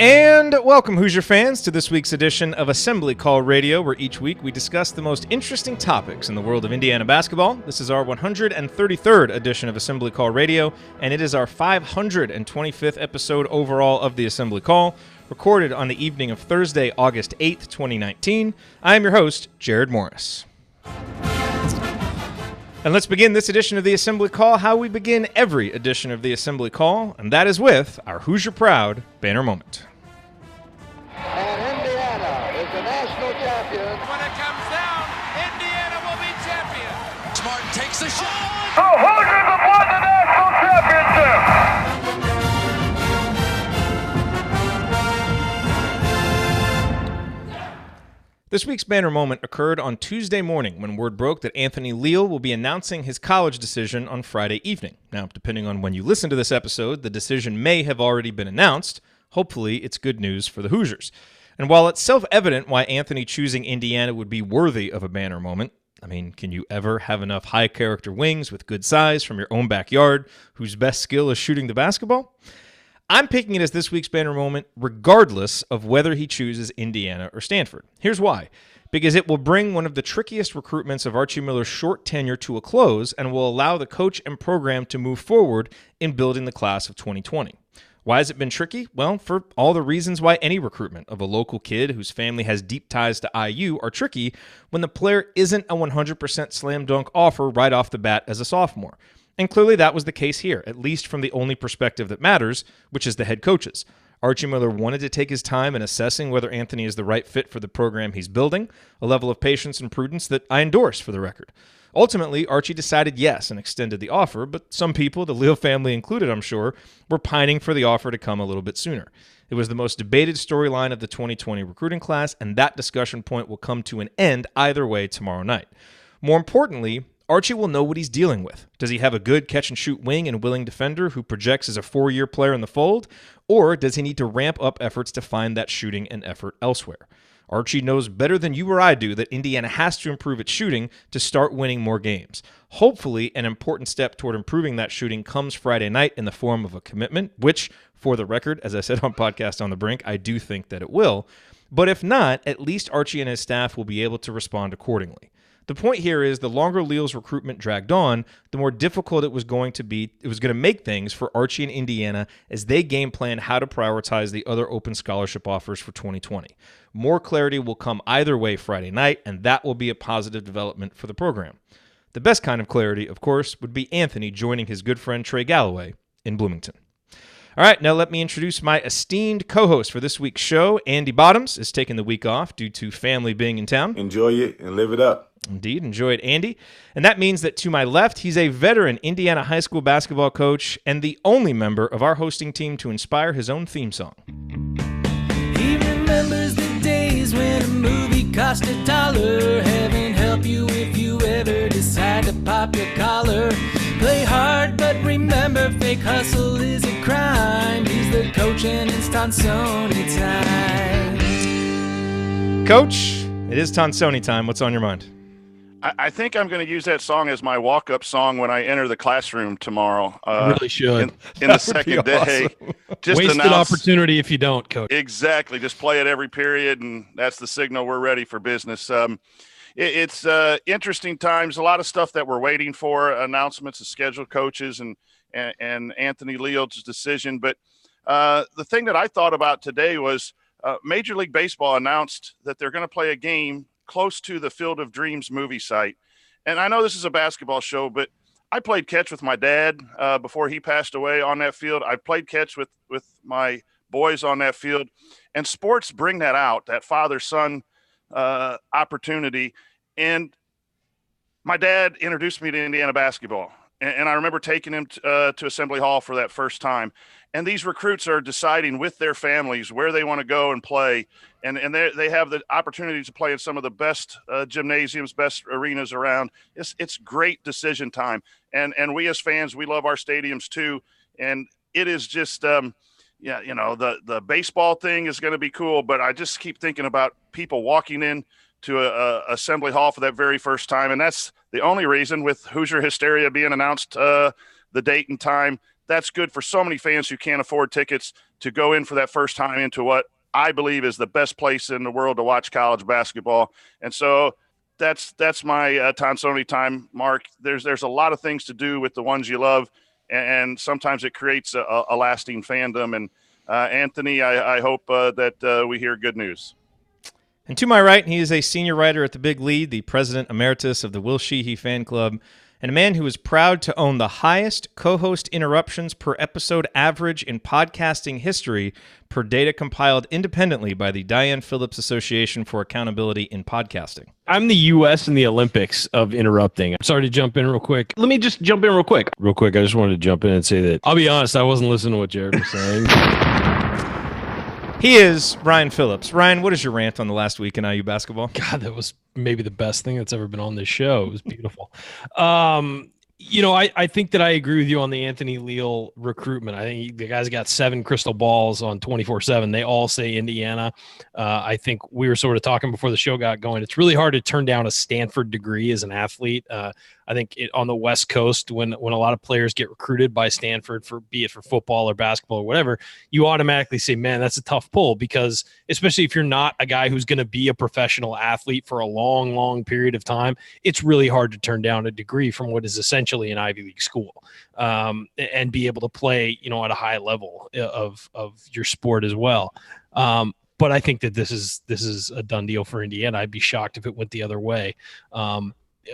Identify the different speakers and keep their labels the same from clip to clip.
Speaker 1: And welcome, Hoosier fans, to this week's edition of Assembly Call Radio, where each week we discuss the most interesting topics in the world of Indiana basketball. This is our 133rd edition of Assembly Call Radio, and it is our 525th episode overall of the Assembly Call, recorded on the evening of Thursday, August 8th, 2019. I am your host, Jerod Morris. And let's begin this edition of the Assembly Call how we begin every edition of the Assembly Call, and that is with our Hoosier Proud banner moment.
Speaker 2: And Indiana is the national champion.
Speaker 3: When it comes down, Indiana will be champion.
Speaker 4: Smart takes the shot.
Speaker 2: The Hoosiers have won the national championship.
Speaker 1: This week's banner moment occurred on Tuesday morning when word broke that Anthony Leal will be announcing his college decision on Friday evening. Now, depending on when you listen to this episode, the decision may have already been announced. Hopefully, it's good news for the Hoosiers. And while it's self-evident why Anthony choosing Indiana would be worthy of a banner moment, I mean, can you ever have enough high-character wings with good size from your own backyard whose best skill is shooting the basketball? I'm picking it as this week's banner moment regardless of whether he chooses Indiana or Stanford. Here's why. Because it will bring one of the trickiest recruitments of Archie Miller's short tenure to a close and will allow the coach and program to move forward in building the class of 2020. Why has it been tricky? Well, for all the reasons why any recruitment of a local kid whose family has deep ties to IU are tricky when the player isn't a 100% slam dunk offer right off the bat as a sophomore. And clearly that was the case here, at least from the only perspective that matters, which is the head coaches. Archie Miller wanted to take his time in assessing whether Anthony is the right fit for the program he's building, a level of patience and prudence that I endorse for the record. Ultimately, Archie decided yes and extended the offer, but some people, the Leal family included, I'm sure, were pining for the offer to come a little bit sooner. It was the most debated storyline of the 2020 recruiting class, and that discussion point will come to an end either way tomorrow night. More importantly, Archie will know what he's dealing with. Does he have a good catch-and-shoot wing and willing defender who projects as a 4-year player in the fold? Or does he need to ramp up efforts to find that shooting and effort elsewhere? Archie knows better than you or I do that Indiana has to improve its shooting to start winning more games. Hopefully, an important step toward improving that shooting comes Friday night in the form of a commitment, which, for the record, as I said on Podcast on the Brink, I do think that it will. But if not, at least Archie and his staff will be able to respond accordingly. The point here is the longer Leal's recruitment dragged on, the more difficult it was going to be. It was going to make things for Archie and Indiana as they game plan how to prioritize the other open scholarship offers for 2020. More clarity will come either way Friday night, and that will be a positive development for the program. The best kind of clarity, of course, would be Anthony joining his good friend Trey Galloway in Bloomington. All right, now let me introduce my esteemed co-host for this week's show. Andy Bottoms is taking the week off due to family being in town.
Speaker 5: Enjoy it and live it up.
Speaker 1: Indeed, enjoy it, Andy. And that means that to my left, he's a veteran Indiana high school basketball coach and the only member of our hosting team to inspire his own theme song.
Speaker 6: He remembers the days when a movie cost $1. Heaven help you if you ever decide to pop your collar. Play hard, but remember, fake hustle is a crime. He's the coach and it's Tonsoni time.
Speaker 1: Coach, it is Tonsoni time. What's on your mind?
Speaker 7: I think I'm going to use that song as my walk-up song when I enter the classroom tomorrow.
Speaker 8: You really should.
Speaker 7: In the second day.
Speaker 1: Awesome.
Speaker 7: Just
Speaker 8: Wasted opportunity if you don't, Coach.
Speaker 7: Exactly. Just play it every period, and that's the signal we're ready for business. It's interesting times, a lot of stuff that we're waiting for, announcements of scheduled coaches and Anthony Leal's decision. But the thing that I thought about today was Major League Baseball announced that they're going to play a game close to the Field of Dreams movie site. And I know this is a basketball show, but I played catch with my dad before he passed away on that field. I played catch with my boys on that field. And sports bring that out, that father-son opportunity. And my dad introduced me to Indiana basketball. And I remember taking him to Assembly Hall for that first time. And these recruits are deciding with their families where they want to go and play. And they have the opportunity to play in some of the best gymnasiums, best arenas around. It's great decision time. And we as fans, we love our stadiums too. And it is just, the baseball thing is going to be cool. But I just keep thinking about people walking in to a Assembly Hall for that very first time. And that's the only reason, with Hoosier Hysteria being announced the date and time, that's good for so many fans who can't afford tickets to go in for that first time into what I believe is the best place in the world to watch college basketball. And so that's my Tonsoni time, Mark. There's a lot of things to do with the ones you love, and sometimes it creates a lasting fandom. And Anthony, I hope that we hear good news.
Speaker 1: And to my right, he is a senior writer at The Big Lead, the president emeritus of the Will Sheehy fan club, and a man who is proud to own the highest co-host interruptions per episode average in podcasting history per data compiled independently by the Diane Phillips Association for Accountability in Podcasting.
Speaker 8: I'm the U.S. in the Olympics of interrupting. I'm sorry to jump in real quick. Let me just jump in real quick. Real quick, I just wanted to jump in and say that, I'll be honest, I wasn't listening to what Jerod was saying.
Speaker 1: He is Ryan Phillips. Ryan, what is your rant on the last week in IU basketball?
Speaker 8: God, that was maybe the best thing that's ever been on this show. It was beautiful. I think that I agree with you on the Anthony Leal recruitment. I think the guy's got 7 crystal balls on 24/7. They all say Indiana. I think we were sort of talking before the show got going. It's really hard to turn down a Stanford degree as an athlete. I think on the West Coast, when a lot of players get recruited by Stanford, be it for football or basketball or whatever, you automatically say, man, that's a tough pull, because especially if you're not a guy who's going to be a professional athlete for a long, long period of time, it's really hard to turn down a degree from what is essentially an Ivy League school, and be able to play, at a high level of your sport as well. But I think that this is a done deal for Indiana. I'd be shocked if it went the other way.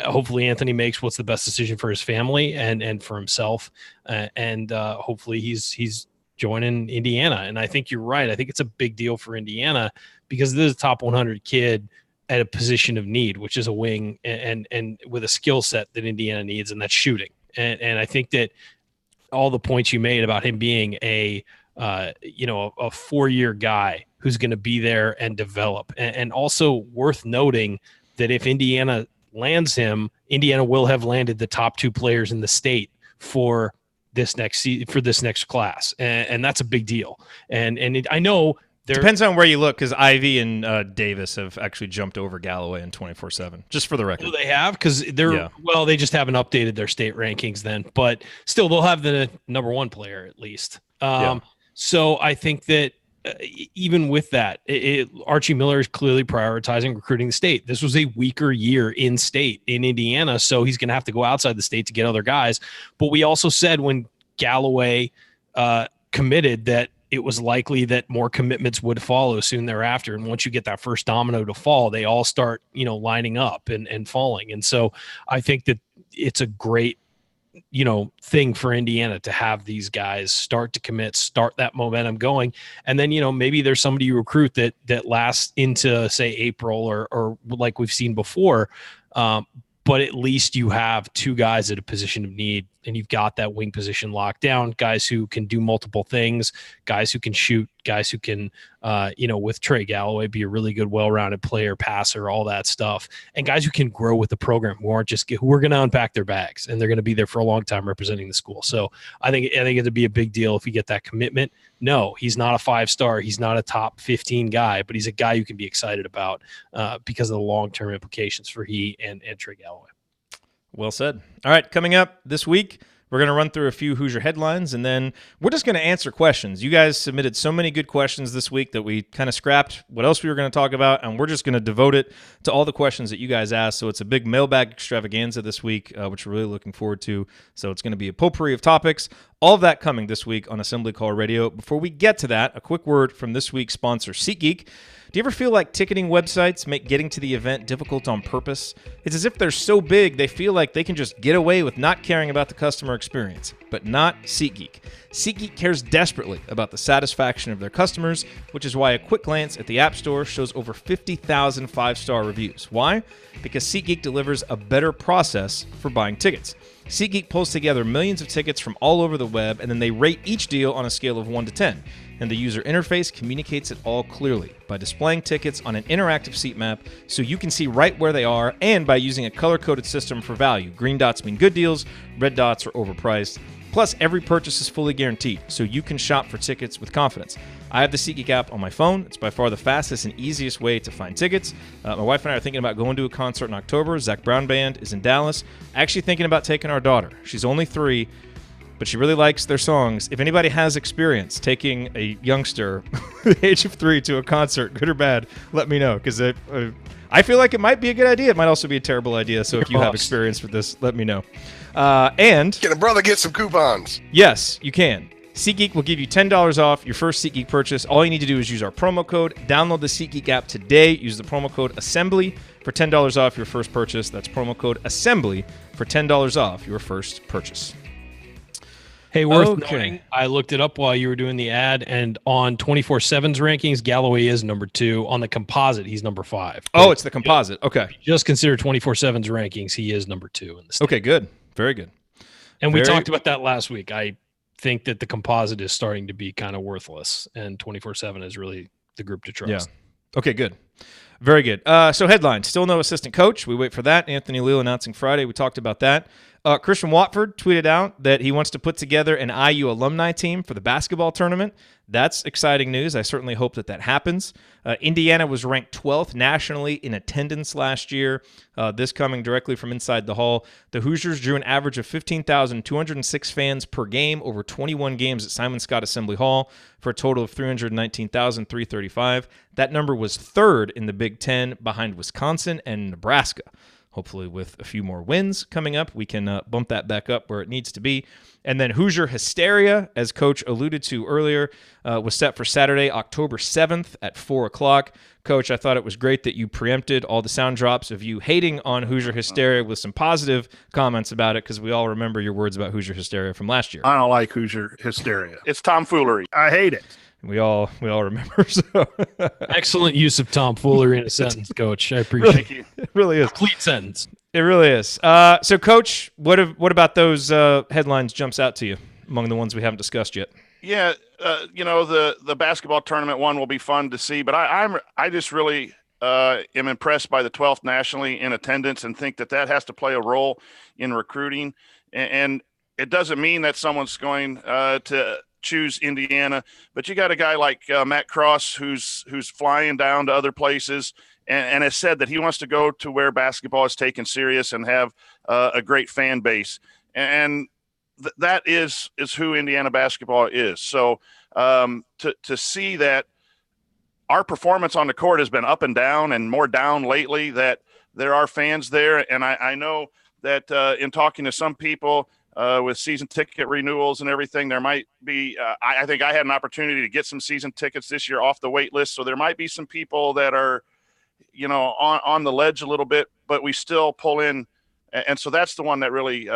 Speaker 8: Hopefully Anthony makes what's the best decision for his family and for himself. And hopefully he's joining Indiana. And I think you're right. I think it's a big deal for Indiana because this is a top 100 kid at a position of need, which is a wing and with a skill set that Indiana needs, and that's shooting. And I think that all the points you made about him being a 4-year guy who's going to be there and develop, and also worth noting that if Indiana lands him, Indiana will have landed the top 2 players in the state for this next class, and that's a big deal. And I know
Speaker 1: depends on where you look, because Ivy and Davis have actually jumped over Galloway in 24/7. Just for the record,
Speaker 8: they have, because they just haven't updated their state rankings then, but still they'll have the number 1 player at least. So I think that even with that, Archie Miller is clearly prioritizing recruiting the state. This was a weaker year in state in Indiana, so he's going to have to go outside the state to get other guys. But we also said when Galloway committed that it was likely that more commitments would follow soon thereafter. And once you get that first domino to fall, they all start, lining up and falling. And so I think that it's a great thing for Indiana to have these guys start to commit, start that momentum going. And then, maybe there's somebody you recruit that lasts into, say, April or like we've seen before. But at least you have 2 guys at a position of need, and you've got that wing position locked down, guys who can do multiple things, guys who can shoot, guys who can, with Trey Galloway, be a really good, well-rounded player, passer, all that stuff, and guys who can grow with the program, who are going to unpack their bags, and they're going to be there for a long time representing the school. So I think it'd be a big deal if you get that commitment. No, he's not a 5-star. He's not a top 15 guy, but he's a guy you can be excited about because of the long-term implications for he and Trey Galloway.
Speaker 1: Well said. All right, coming up this week, we're going to run through a few Hoosier headlines, and then we're just going to answer questions. You guys submitted so many good questions this week that we kind of scrapped what else we were going to talk about, and we're just going to devote it to all the questions that you guys asked. So it's a big mailbag extravaganza this week, which we're really looking forward to. So it's going to be a potpourri of topics. All of that coming this week on Assembly Call Radio. Before we get to that, a quick word from this week's sponsor, SeatGeek. Do you ever feel like ticketing websites make getting to the event difficult on purpose? It's as if they're so big they feel like they can just get away with not caring about the customer experience, but not SeatGeek. SeatGeek cares desperately about the satisfaction of their customers, which is why a quick glance at the App Store shows over 50,000 5-star reviews. Why? Because SeatGeek delivers a better process for buying tickets. SeatGeek pulls together millions of tickets from all over the web, and then they rate each deal on a scale of 1 to 10. And the user interface communicates it all clearly by displaying tickets on an interactive seat map so you can see right where they are, and by using a color-coded system for value. Green dots mean good deals, red dots are overpriced. Plus, every purchase is fully guaranteed, so you can shop for tickets with confidence. I have the SeatGeek app on my phone. It's by far the fastest and easiest way to find tickets. My wife and I are thinking about going to a concert in October. Zach Brown Band is in Dallas. Actually thinking about taking our daughter. She's only 3. but she really likes their songs. If anybody has experience taking a youngster the age of 3 to a concert, good or bad, let me know, because I feel like it might be a good idea. It might also be a terrible idea. So if you have experience with this, let me know. And
Speaker 5: can a brother get some coupons?
Speaker 1: Yes, you can. SeatGeek will give you $10 off your first SeatGeek purchase. All you need to do is use our promo code. Download the SeatGeek app today. Use the promo code Assembly for $10 off your first purchase. That's promo code Assembly for $10 off your first purchase.
Speaker 8: Hey, worth noting, I looked it up while you were doing the ad, and on 24/7's rankings, Galloway is number 2. On the composite, he's number 5.
Speaker 1: Oh, it's the composite. Okay.
Speaker 8: Just consider 24/7's rankings. He is number 2 in the state.
Speaker 1: Okay, good. Very good.
Speaker 8: And we talked about that last week. I think that the composite is starting to be kind of worthless, and 24/7 is really the group to trust.
Speaker 1: Yeah. Okay, good. Very good. So headline, still no assistant coach. We wait for that. Anthony Leal announcing Friday. We talked about that. Christian Watford tweeted out that he wants to put together an IU alumni team for the basketball tournament. That's exciting news. I certainly hope that happens. Indiana was ranked 12th nationally in attendance last year. This coming directly from inside the hall. The Hoosiers drew an average of 15,206 fans per game over 21 games at Simon Scott Assembly Hall for a total of 319,335. That number was 3rd in the Big Ten behind Wisconsin and Nebraska. Hopefully with a few more wins coming up, we can bump that back up where it needs to be. And then Hoosier Hysteria, as Coach alluded to earlier, was set for Saturday, October 7th at 4 o'clock. Coach, I thought it was great that you preempted all the sound drops of you hating on Hoosier Hysteria with some positive comments about it, because we all remember your words about Hoosier Hysteria from last year.
Speaker 9: I don't like Hoosier Hysteria.
Speaker 7: It's tomfoolery.
Speaker 9: I hate it.
Speaker 1: We all remember. So
Speaker 8: excellent use of tomfoolery in a sentence, Coach. I appreciate it.
Speaker 1: It really is.
Speaker 8: Complete sentence.
Speaker 1: It really is. So, Coach, what about those headlines jumps out to you among the ones we haven't discussed yet?
Speaker 7: Yeah, the basketball tournament one will be fun to see, but I just really am impressed by the 12th nationally in attendance and think that has to play a role in recruiting. And it doesn't mean that someone's going to choose Indiana, but you got a guy like Matt Cross who's flying down to other places and has said that he wants to go to where basketball is taken serious and have a great fan base. And that is who Indiana basketball is. So to see that our performance on the court has been up and down and more down lately, that there are fans there. And I know that in talking to some people with season ticket renewals and everything, there might be I think I had an opportunity to get some season tickets this year off the wait list. So there might be some people that are, on the ledge a little bit, but we still pull in. And so that's the one that really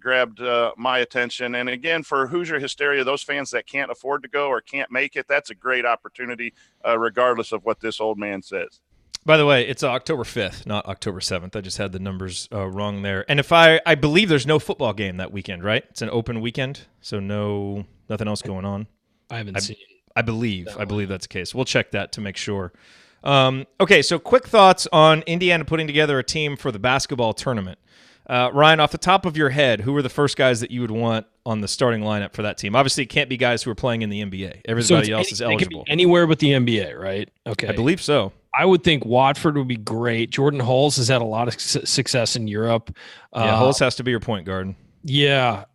Speaker 7: grabbed my attention. And again, for Hoosier Hysteria, those fans that can't afford to go or can't make it, that's a great opportunity, regardless of what this old man says.
Speaker 1: By the way, it's October 5th, not October 7th. I just had the numbers wrong there. And if I believe there's no football game that weekend, right? It's an open weekend, so nothing else going on.
Speaker 8: I haven't seen.
Speaker 1: I believe that's the case. We'll check that to make sure. Okay, so quick thoughts on Indiana putting together a team for the basketball tournament. Ryan, off the top of your head, who are the first guys that you would want on the starting lineup for that team? Obviously, it can't be guys who are playing in the NBA. Everybody else is eligible.
Speaker 8: It can be anywhere but the NBA, right? Okay.
Speaker 1: I believe so.
Speaker 8: I would think Watford would be great. Jordan Hulse has had a lot of success in Europe.
Speaker 1: Hulse has to be your point guard.
Speaker 8: Yeah.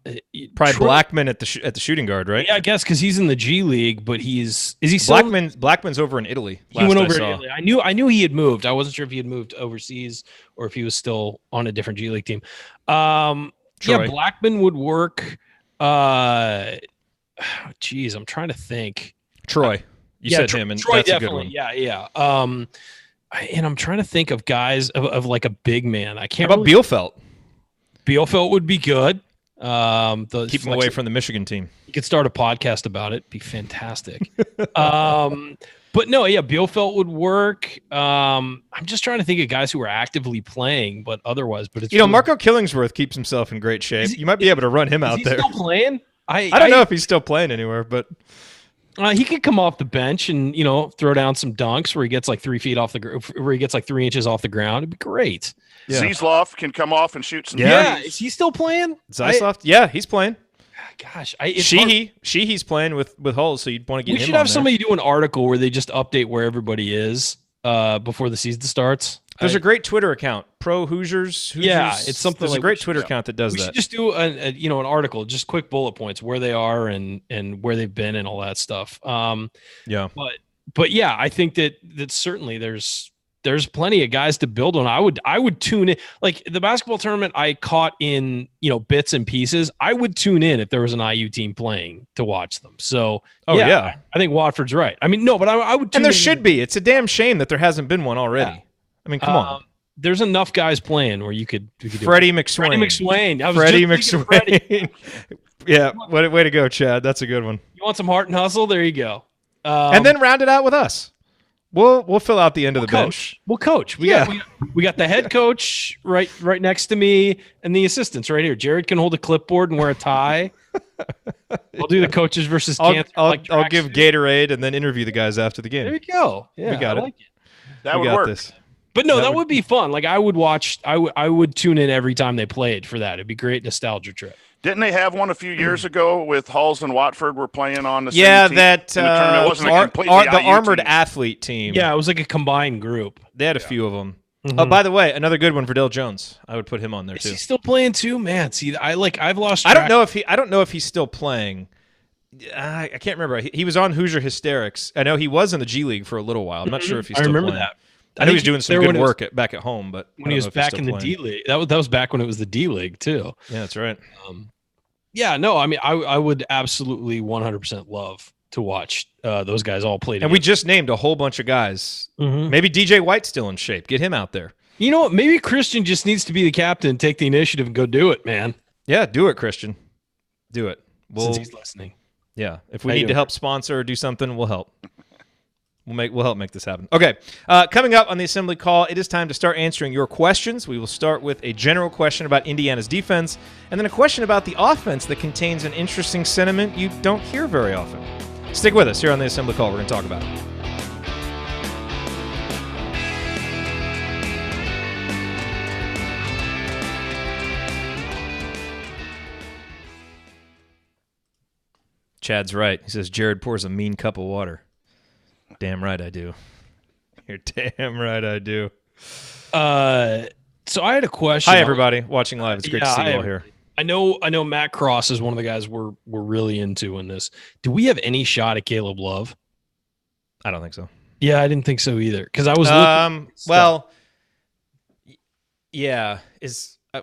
Speaker 1: Probably Blackman at the shooting guard, right?
Speaker 8: Yeah, I guess because he's in the G League, but is he still?
Speaker 1: Blackman's over in Italy.
Speaker 8: He went over to Italy. I knew he had moved. I wasn't sure if he had moved overseas or if he was still on a different G League team. Yeah, Blackman would work. Geez, I'm trying to think.
Speaker 1: Troy. You said him, and
Speaker 8: Troy
Speaker 1: that's
Speaker 8: definitely.
Speaker 1: a good one.
Speaker 8: Yeah. And I'm trying to think of guys of like a big man. I can't.
Speaker 1: How about Bielfeldt?
Speaker 8: Bielfeldt would be good.
Speaker 1: Keep him away from the Michigan team.
Speaker 8: You could start a podcast about it. It'd be fantastic. But no, yeah, Bielfeldt would work. I'm just trying to think of guys who are actively playing, but otherwise. But it's
Speaker 1: Marco Killingsworth keeps himself in great shape. You might be able to run him out there.
Speaker 8: Still playing?
Speaker 1: I don't know if he's still playing anywhere, but
Speaker 8: he could come off the bench and throw down some dunks where he gets like 3 feet off where he gets like 3 inches off the ground. It'd be great.
Speaker 7: Yeah. Zizloff can come off and shoot some.
Speaker 8: Yeah, is he still playing?
Speaker 1: Zizloff? Yeah, he's playing.
Speaker 8: Gosh,
Speaker 1: Sheehy's playing with Hulse, so you'd want to get him.
Speaker 8: We should have somebody do an article where they just update where everybody is before the season starts.
Speaker 1: There's a great Twitter account, Pro Hoosiers.
Speaker 8: Yeah, it's something.
Speaker 1: There's
Speaker 8: like
Speaker 1: a great Twitter account that does
Speaker 8: we
Speaker 1: that.
Speaker 8: Should just do an article, just quick bullet points where they are and where they've been and all that stuff.
Speaker 1: Yeah,
Speaker 8: but yeah, I think that certainly there's plenty of guys to build on. I would tune in, like the basketball tournament I caught in, bits and pieces. I would tune in if there was an IU team playing to watch them. So I think Watford's right. I mean, no, but I would tune
Speaker 1: and there
Speaker 8: in.
Speaker 1: should be. It's a damn shame that there hasn't been one already. Yeah. I mean, come on.
Speaker 8: There's enough guys playing where you could
Speaker 1: Freddie McSwain. Freddie McSwain. Yeah, way to go, Chad. That's a good one.
Speaker 8: You want some heart and hustle? There you go.
Speaker 1: And then round it out with us. We'll fill out the end of the bench.
Speaker 8: We'll coach. We got the head coach right next to me, and the assistants right here. Jerod can hold a clipboard and wear a tie. We'll do the coaches versus cancer.
Speaker 1: I'll give Gatorade and then interview the guys after the game.
Speaker 8: There you go. Yeah,
Speaker 1: we got it.
Speaker 8: Like it.
Speaker 7: That would work.
Speaker 1: This.
Speaker 8: But no, that would be fun. Like I would watch. I would tune in every time they played for that. It'd be a great nostalgia trip.
Speaker 7: Didn't they have one a few years ago with Halls and Watford were playing on the
Speaker 1: same
Speaker 7: team?
Speaker 1: That
Speaker 7: it wasn't the
Speaker 1: armored
Speaker 7: team.
Speaker 1: athlete team.
Speaker 8: Yeah, it was like a combined group.
Speaker 1: They had a few of them.
Speaker 8: Mm-hmm.
Speaker 1: Oh, by the way, another good one for Dale Jones. I would put him on there too.
Speaker 8: Is he still playing too? Man, see, I've lost
Speaker 1: track. I don't know if he's still playing. I can't remember. He was on Hoosier Hysterics. I know he was in the G League for a little while. I'm not sure if he's still playing. I remember that. I know he's doing some good work back at home, but
Speaker 8: when he was back in the D League, that was back when it was the D League too.
Speaker 1: Yeah, that's right.
Speaker 8: Yeah, no, I mean, I would absolutely 100% love to watch those guys all play together.
Speaker 1: And we just named a whole bunch of guys. Mm-hmm. Maybe DJ White's still in shape. Get him out there.
Speaker 8: You know what? Maybe Christian just needs to be the captain, take the initiative, and go do it, man.
Speaker 1: Yeah, do it, Christian. Do it.
Speaker 8: Since he's listening.
Speaker 1: Yeah, if we need to help sponsor or do something, we'll help. We'll help make this happen. Okay, coming up on the assembly call, it is time to start answering your questions. We will start with a general question about Indiana's defense, and then a question about the offense that contains an interesting sentiment you don't hear very often. Stick with us here on the assembly call. We're going to talk about it. Chad's right. He says Jerod pours a mean cup of water. Damn right I do. You're damn right I do.
Speaker 8: So I had a question.
Speaker 1: Hi, everybody watching live. It's great to see you all here.
Speaker 8: I know Matt Cross is one of the guys we're really into in this. Do we have any shot at Caleb Love?
Speaker 1: I don't think so.
Speaker 8: Yeah, I didn't think so either. Because I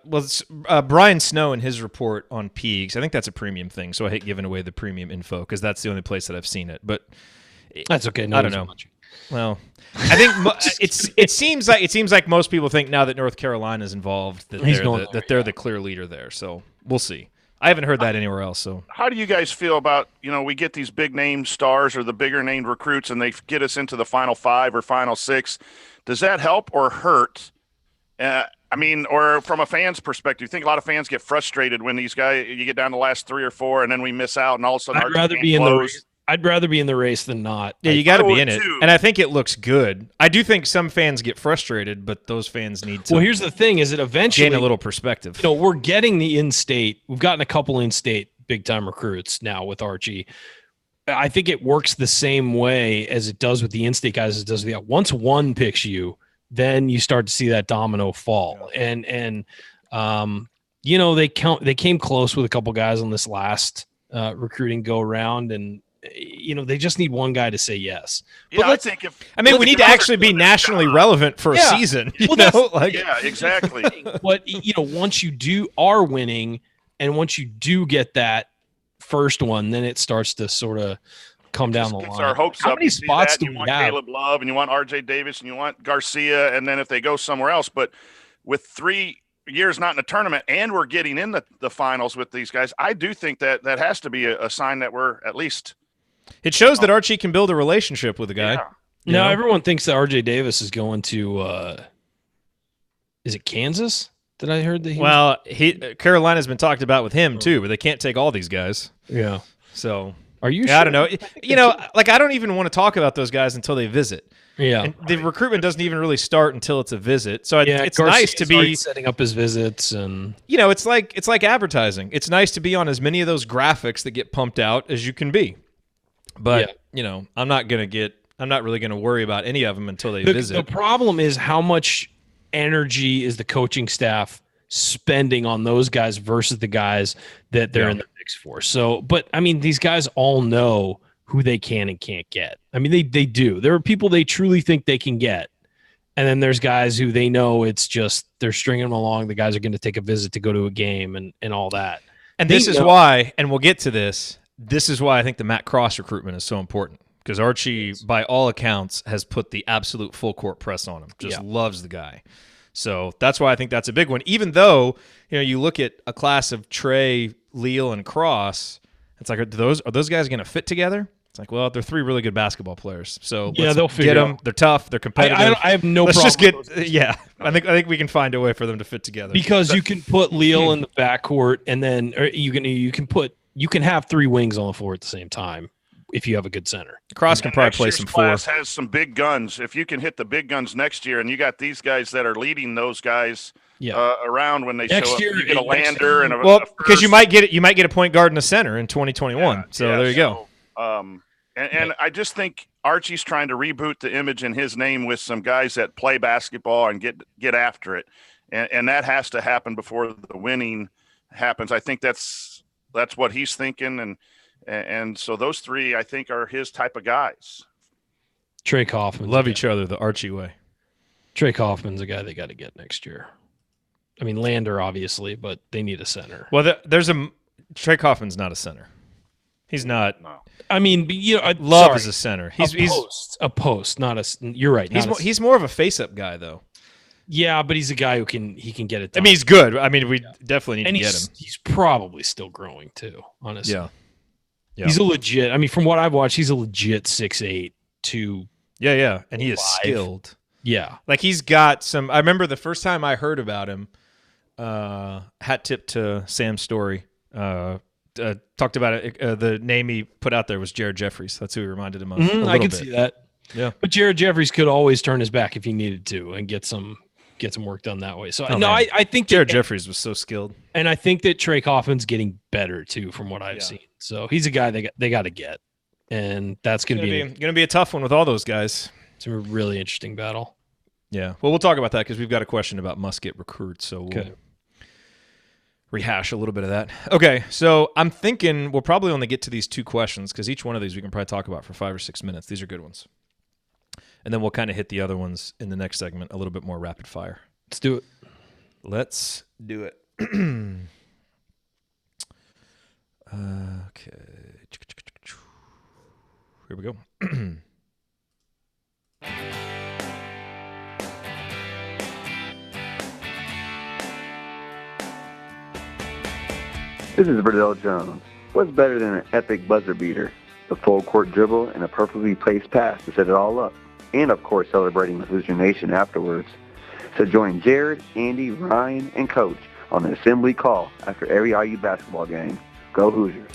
Speaker 8: was
Speaker 1: Brian Snow in his report on Peegs. I think that's a premium thing, so I hate giving away the premium info because that's the only place that I've seen it. But
Speaker 8: that's okay.
Speaker 1: I don't know. Well, I think it seems like most people think now that North Carolina is involved that they're the clear leader there. So we'll see. I haven't heard that anywhere else. So
Speaker 7: how do you guys feel about, we get these big name stars or the bigger named recruits and they get us into the Final Five or Final Six? Does that help or hurt? Or from a fan's perspective, you think a lot of fans get frustrated when these guys, you get down to the last 3 or 4 and then we miss out and all of a sudden
Speaker 8: I'd rather be in the race than not.
Speaker 1: Yeah, you got to be in it. And I think it looks good. I do think some fans get frustrated, but those fans need to.
Speaker 8: Well, here's the thing: is it eventually
Speaker 1: gain a little perspective?
Speaker 8: We're getting the in-state. We've gotten a couple in-state big-time recruits now with Archie. I think it works the same way as it does with the in-state guys. As it does with the once one picks you, then you start to see that domino fall. And they came close with a couple guys on this last recruiting go around and. They just need one guy to say yes.
Speaker 7: But
Speaker 1: we need to actually be nationally relevant for a season.
Speaker 7: Yeah, exactly.
Speaker 8: But once you are winning, and once you do get that first one, then it starts to sort of come down the line.
Speaker 7: Our hopes
Speaker 8: How
Speaker 7: up.
Speaker 8: many spots do we have?
Speaker 7: You want Caleb Love, and you want RJ Davis, and you want Garcia, and then if they go somewhere else, but with 3 years not in a tournament and we're getting in the finals with these guys, I do think that has to be a sign that we're at least.
Speaker 1: It shows that Archie can build a relationship with a guy.
Speaker 8: Yeah. Now, everyone thinks that RJ Davis is going to is it Kansas? Did I heard that?
Speaker 1: Carolina's been talked about with him too, but they can't take all these guys.
Speaker 8: Yeah.
Speaker 1: So
Speaker 8: are you?
Speaker 1: Sure? I don't know. I don't even want to talk about those guys until they visit.
Speaker 8: Yeah.
Speaker 1: And the recruitment doesn't even really start until it's a visit. So it's
Speaker 8: Garcia's
Speaker 1: nice to be
Speaker 8: setting up his visits and
Speaker 1: it's like advertising. It's nice to be on as many of those graphics that get pumped out as you can be. But I'm not really going to worry about any of them until they visit.
Speaker 8: The problem is how much energy is the coaching staff spending on those guys versus the guys that they're in the mix for? So, but I mean, these guys all know who they can and can't get. I mean, they do. There are people they truly think they can get. And then there's guys who they know it's just they're stringing them along. The guys are going to take a visit to go to a game and all that.
Speaker 1: And this is why, and we'll get to this, this is why I think the Matt Cross recruitment is so important. Because Archie, by all accounts, has put the absolute full court press on him. Just loves the guy. So that's why I think that's a big one. Even though, you look at a class of Trey, Leal, and Cross, it's like, are those guys going to fit together? It's like, well, they're three really good basketball players. So
Speaker 8: they'll figure
Speaker 1: get them. They're tough. They're competitive.
Speaker 8: I have no
Speaker 1: Let's
Speaker 8: problem.
Speaker 1: Just get, I think we can find a way for them to fit together.
Speaker 8: Because you can put Leal in the backcourt, and then you can have three wings on the floor at the same time if you have a good center.
Speaker 1: Cross can probably play some four.
Speaker 7: Class has some big guns. If you can hit the big guns next year, and you got these guys that are leading those guys around when they
Speaker 8: next
Speaker 7: show up,
Speaker 8: year,
Speaker 7: you get a Lander and
Speaker 1: because you might get a point guard and a center in 2021. There you go.
Speaker 7: And I just think Archie's trying to reboot the image in his name with some guys that play basketball and get after it, and that has to happen before the winning happens. I think that's what he's thinking, and so those three I think are his type of guys.
Speaker 8: Trey Kaufman
Speaker 1: love each other the Archie way.
Speaker 8: Trey Kaufman's a guy they got to get next year. I mean Lander obviously, but they need a center.
Speaker 1: Well, Trey Kaufman's not a center. He's not.
Speaker 7: No.
Speaker 8: I mean,
Speaker 1: Love is a center. He's
Speaker 8: a post, not a. You're right.
Speaker 1: He's more of a face-up guy, though.
Speaker 8: Yeah, but he's a guy who can get it done.
Speaker 1: I mean, he's good. I mean, we definitely need to get him.
Speaker 8: He's probably still growing too. Honestly,
Speaker 1: yeah.
Speaker 8: He's a legit. I mean, from what I've watched, he's a legit 6'8" to.
Speaker 1: Yeah, and he is skilled.
Speaker 8: Yeah,
Speaker 1: like he's got some. I remember the first time I heard about him. Hat tip to Sam Story. Talked about it. The name he put out there was Jared Jeffries. That's who he reminded him of.
Speaker 8: I can see that.
Speaker 1: Yeah,
Speaker 8: but Jared Jeffries could always turn his back if he needed to and get some work done that way. So I think
Speaker 1: Jared Jeffries was so skilled,
Speaker 8: and I think that Trey Kaufman's getting better too, from what I've seen. So he's a guy they got to get, and that's going to
Speaker 1: be a tough one with all those guys.
Speaker 8: It's a really interesting battle.
Speaker 1: Yeah, well, we'll talk about that because we've got a question about Musket recruits. So we'll rehash a little bit of that. Okay, so I'm thinking we'll probably only get to these two questions because each one of these we can probably talk about for 5 or 6 minutes. These are good ones. And then we'll kind of hit the other ones in the next segment a little bit more rapid fire.
Speaker 8: Let's do it.
Speaker 1: Let's do it. Okay. Here we go.
Speaker 5: This is Verdell Jones. What's better than an epic buzzer beater? The full court dribble and a perfectly placed pass to set it all up. And of course celebrating with Hoosier Nation afterwards. So join Jerod, Andy, Ryan, and Coach on the assembly call after every IU basketball game. Go Hoosiers.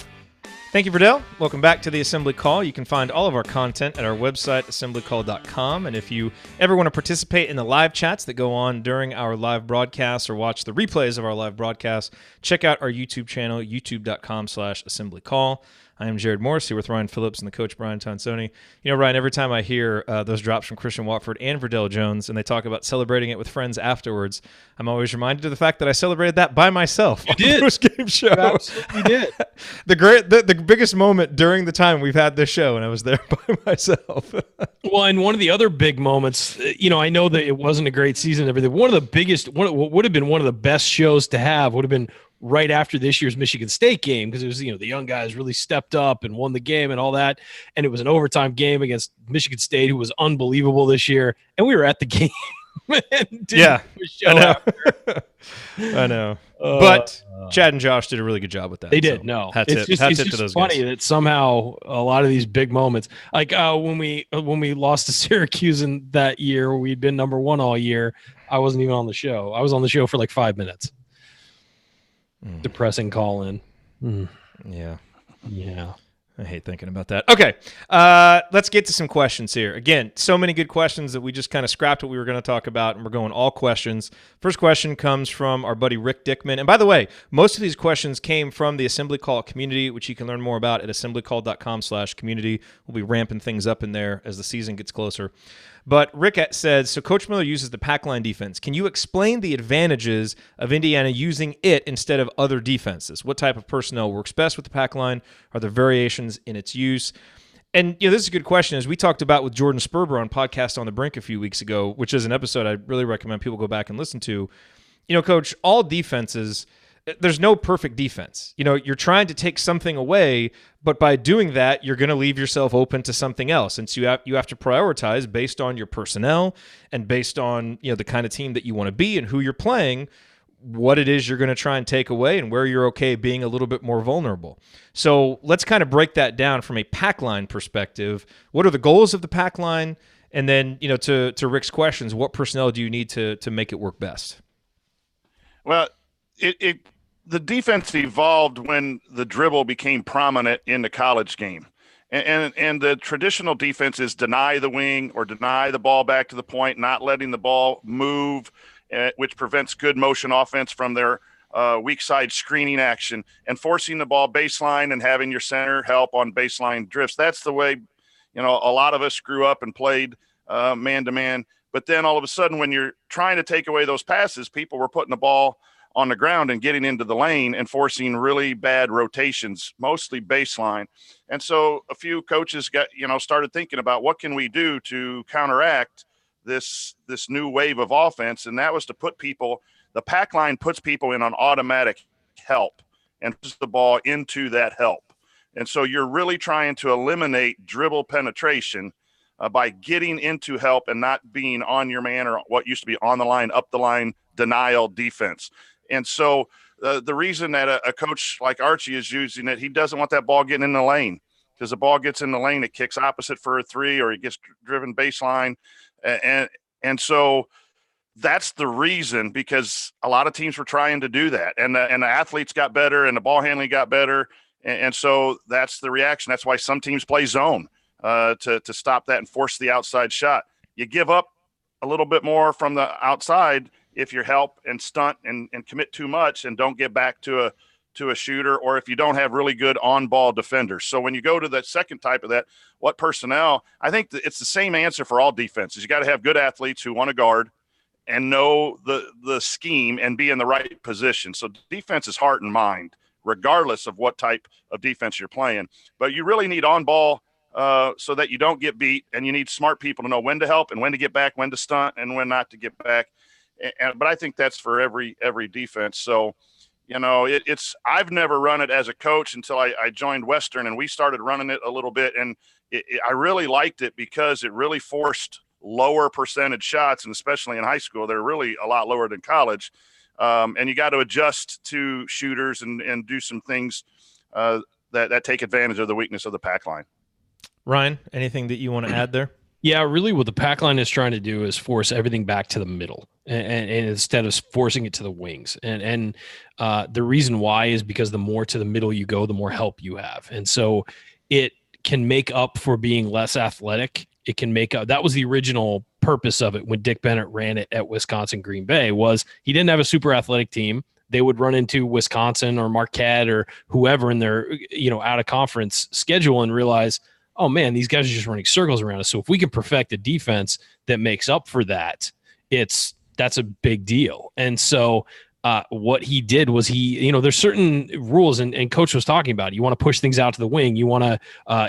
Speaker 1: Thank you, Verdell. Welcome back to the Assembly Call. You can find all of our content at our website, assemblycall.com. And if you ever want to participate in the live chats that go on during our live broadcasts or watch the replays of our live broadcasts, check out our YouTube channel, youtube.com/assemblycall. I am Jerod Morris here with Ryan Phillips and the coach Brian Tonsoni. You know, Ryan, every time I hear those drops from Christian Watford and Verdell Jones and they talk about celebrating it with friends afterwards, I'm always reminded of the fact that I celebrated that by myself on the post-game show.
Speaker 8: You absolutely did.
Speaker 1: The biggest moment during the time we've had this show, and I was there by myself.
Speaker 8: Well, and one of the other big moments, you know, I know that it wasn't a great season and everything. One of the biggest, what would have been one of the best shows to have would have been right after this year's Michigan State game, because it was, you know, the young guys really stepped up and won the game and all that. And it was an overtime game against Michigan State, who was unbelievable this year. And we were at the game.
Speaker 1: Yeah, I know. But Chad and Josh did a really good job with that.
Speaker 8: They did. So it's just funny that somehow a lot of these big moments, like when we lost to Syracuse in that year, we'd been number one all year. I wasn't even on the show. I was on the show for like 5 minutes. Depressing call in.
Speaker 1: Yeah. I hate thinking about that. Okay, let's get to some questions here. Again, so many good questions that we just kind of scrapped what we were going to talk about, and we're going all questions. First question comes from our buddy Rick Dickman. And by the way, most of these questions came from the Assembly Call community, which you can learn more about at assemblycall.com/community. We'll be ramping things up in there as the season gets closer. But Rick says, so Coach Miller uses the packline defense. Can you explain the advantages of Indiana using it instead of other defenses? What type of personnel works best with the packline? Are there variations in its use? And this is a good question. As we talked about with Jordan Sperber on Podcast on the Brink a few weeks ago, which is an episode I really recommend people go back and listen to. Coach, all defenses, there's no perfect defense. You're trying to take something away, but by doing that, you're going to leave yourself open to something else. And so you have to prioritize based on your personnel and based on the kind of team that you want to be and who you're playing, what it is you're going to try and take away and where you're okay being a little bit more vulnerable. So let's kind of break that down from a pack line perspective. What are the goals of the pack line? And then, to Rick's questions, what personnel do you need to make it work best?
Speaker 7: Well, the defense evolved when the dribble became prominent in the college game. And the traditional defense is deny the wing or deny the ball back to the point, not letting the ball move, which prevents good motion offense from their weak side screening action, and forcing the ball baseline and having your center help on baseline drifts. That's the way, a lot of us grew up and played man-to-man. But then all of a sudden, when you're trying to take away those passes, people were putting the ball on the ground and getting into the lane and forcing really bad rotations, mostly baseline. And so a few coaches started thinking about what can we do to counteract this new wave of offense. And that was to put the pack line puts people in an automatic help and puts the ball into that help. And so you're really trying to eliminate dribble penetration by getting into help and not being on your man or what used to be on the line, up the line, denial defense. And so the reason that a coach like Archie is using it, he doesn't want that ball getting in the lane, because the ball gets in the lane, it kicks opposite for a three, or it gets driven baseline. And so that's the reason, because a lot of teams were trying to do that. And the athletes got better and the ball handling got better. And so that's the reaction. That's why some teams play zone to stop that and force the outside shot. You give up a little bit more from the outside if you help and stunt and commit too much and don't get back to a shooter, or if you don't have really good on-ball defenders. So when you go to that second type of that, what personnel, I think it's the same answer for all defenses. You got to have good athletes who want to guard and know the scheme and be in the right position. So defense is heart and mind, regardless of what type of defense you're playing. But you really need on-ball so that you don't get beat, and you need smart people to know when to help and when to get back, when to stunt and when not to get back. But I think that's for every defense. So, I've never run it as a coach until I joined Western, and we started running it a little bit. And I really liked it because it really forced lower percentage shots, and especially in high school, they're really a lot lower than college. And you got to adjust to shooters and do some things that take advantage of the weakness of the pack line.
Speaker 1: Ryan, anything that you want to add there?
Speaker 8: Yeah, really what the pack line is trying to do is force everything back to the middle and instead of forcing it to the wings. And the reason why is because the more to the middle you go, the more help you have. And so it can make up for being less athletic. It can make up. That was the original purpose of it when Dick Bennett ran it at Wisconsin Green Bay, was he didn't have a super athletic team. They would run into Wisconsin or Marquette or whoever in their, out of conference schedule and realize, oh man, these guys are just running circles around us. So if we can perfect a defense that makes up for that, that's a big deal. And so what he did was there's certain rules, and Coach was talking about it. You want to push things out to the wing. You want to,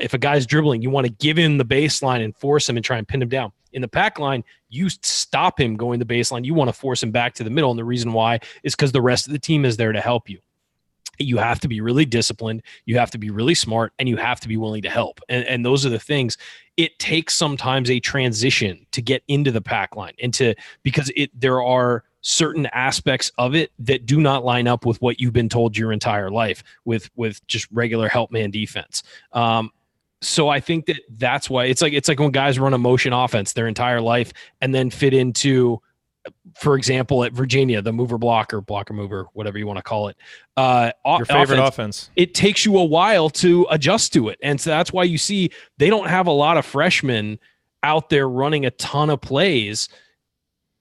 Speaker 8: if a guy's dribbling, you want to give him the baseline and force him and try and pin him down. In the pack line, you stop him going the baseline. You want to force him back to the middle. And the reason why is because the rest of the team is there to help you. You have to be really disciplined. You have to be really smart, and you have to be willing to help. And those are the things. It takes sometimes a transition to get into the pack line, because there are certain aspects of it that do not line up with what you've been told your entire life with just regular help man defense. So I think that's why it's like when guys run a motion offense their entire life and then fit into, for example, at Virginia, the blocker mover, whatever you want to call it.
Speaker 1: Your favorite offense.
Speaker 8: It takes you a while to adjust to it. And so that's why you see they don't have a lot of freshmen out there running a ton of plays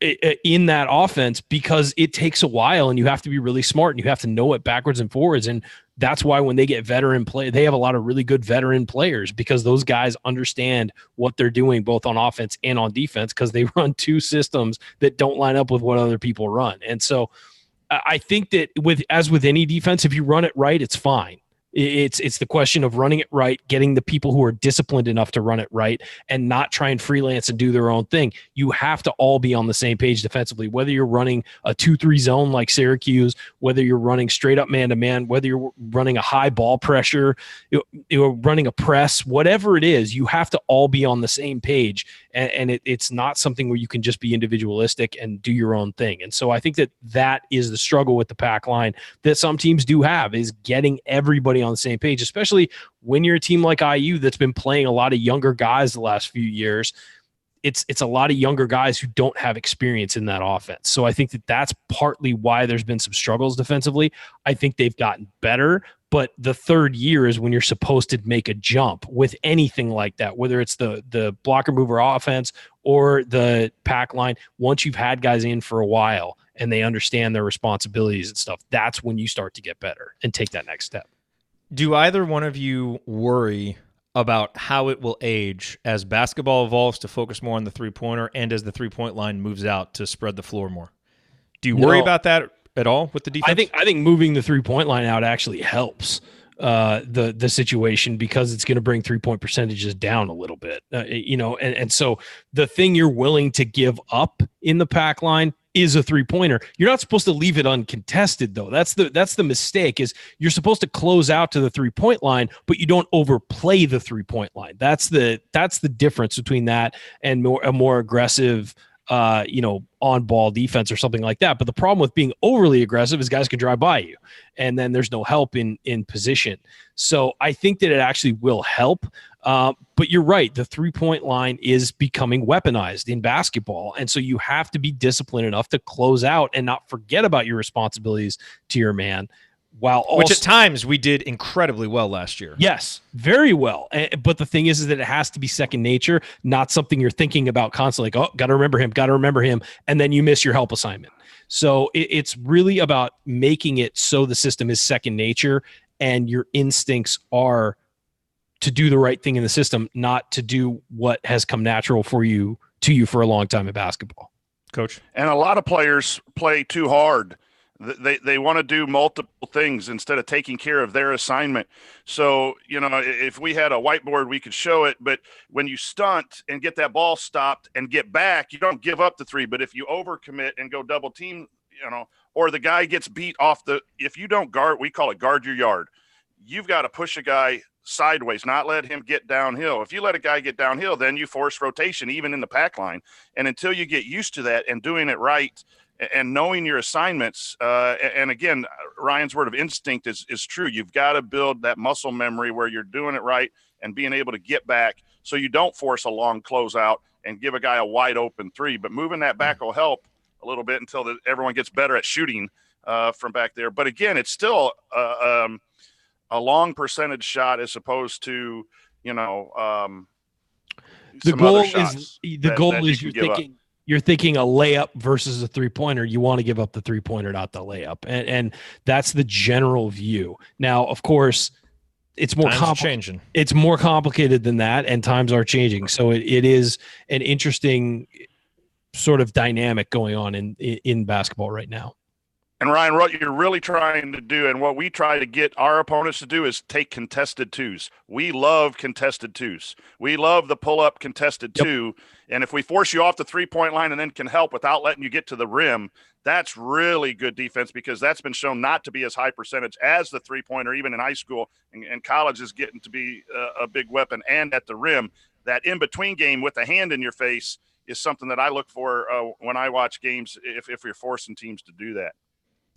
Speaker 8: in that offense, because it takes a while and you have to be really smart and you have to know it backwards and forwards. And That's why when they get veteran play, they have a lot of really good veteran players because those guys understand what they're doing both on offense and on defense because they run two systems that don't line up with what other people run. And so I think that as with any defense, if you run it right, it's fine. It's the question of running it right, getting the people who are disciplined enough to run it right and not try and freelance and do their own thing. You have to all be on the same page defensively, whether you're running a 2-3 zone like Syracuse, whether you're running straight up man-to-man, whether you're running a high ball pressure, you're running a press, whatever it is, you have to all be on the same page. And it's not something where you can just be individualistic and do your own thing. And so I think that is the struggle with the pack line that some teams do have, is getting everybody on the same page, especially when you're a team like IU that's been playing a lot of younger guys the last few years. It's a lot of younger guys who don't have experience in that offense. So I think that's partly why there's been some struggles defensively. I think they've gotten better, but the third year is when you're supposed to make a jump with anything like that, whether it's the blocker mover offense or the pack line. Once you've had guys in for a while and they understand their responsibilities and stuff, that's when you start to get better and take that next step.
Speaker 1: Do either one of you worry about how it will age as basketball evolves to focus more on the three-pointer and as the three-point line moves out to spread the floor more? Do you worry about that at all with the defense?
Speaker 8: I think moving the three-point line out actually helps the situation because it's going to bring three-point percentages down a little bit. And so the thing you're willing to give up in the pack line is a three-pointer. You're not supposed to leave it uncontested, though. That's the mistake, is you're supposed to close out to the three-point line, but you don't overplay the three-point line. That's the difference between that and a more aggressive on-ball defense or something like that. But the problem with being overly aggressive is guys can drive by you, and then there's no help in position. So I think that it actually will help. But you're right. The three-point line is becoming weaponized in basketball. And so you have to be disciplined enough to close out and not forget about your responsibilities to your man. Which at times we did incredibly well last year. Yes, very well. But the thing is that it has to be second nature, not something you're thinking about constantly. Like, got to remember him. And then you miss your help assignment. So it's really about making it so the system is second nature and your instincts are to do the right thing in the system, not to do what has come natural to you for a long time in basketball. Coach?
Speaker 7: And a lot of players play too hard. They want to do multiple things instead of taking care of their assignment. So, if we had a whiteboard, we could show it. But when you stunt and get that ball stopped and get back, you don't give up the three. But if you overcommit and go double team, or the guy gets beat off if you don't guard, we call it guard your yard. You've got to push a guy sideways, not let him get downhill. If you let a guy get downhill, then you force rotation, even in the pack line. And until you get used to that and doing it right, and knowing your assignments, and again, Ryan's word of instinct is true. You've got to build that muscle memory where you're doing it right and being able to get back so you don't force a long closeout and give a guy a wide open three. But moving that back will help a little bit until everyone gets better at shooting from back there. But again, it's still a long percentage shot as opposed to,
Speaker 8: the goal is you're thinking a layup versus a three-pointer. You want to give up the three-pointer, not the layup. And that's the general view. Now, of course, it's more complicated. It's more complicated than that, and times are changing. So it is an interesting sort of dynamic going on in basketball right now.
Speaker 7: And Ryan, what you're really trying to do, and what we try to get our opponents to do, is take contested twos. We love contested twos. We love the pull-up contested two. And if we force you off the three-point line and then can help without letting you get to the rim, that's really good defense, because that's been shown not to be as high percentage as the three-pointer, even in high school and college is getting to be a big weapon. And at the rim, that in-between game with a hand in your face is something that I look for when I watch games, if you're forcing teams to do that.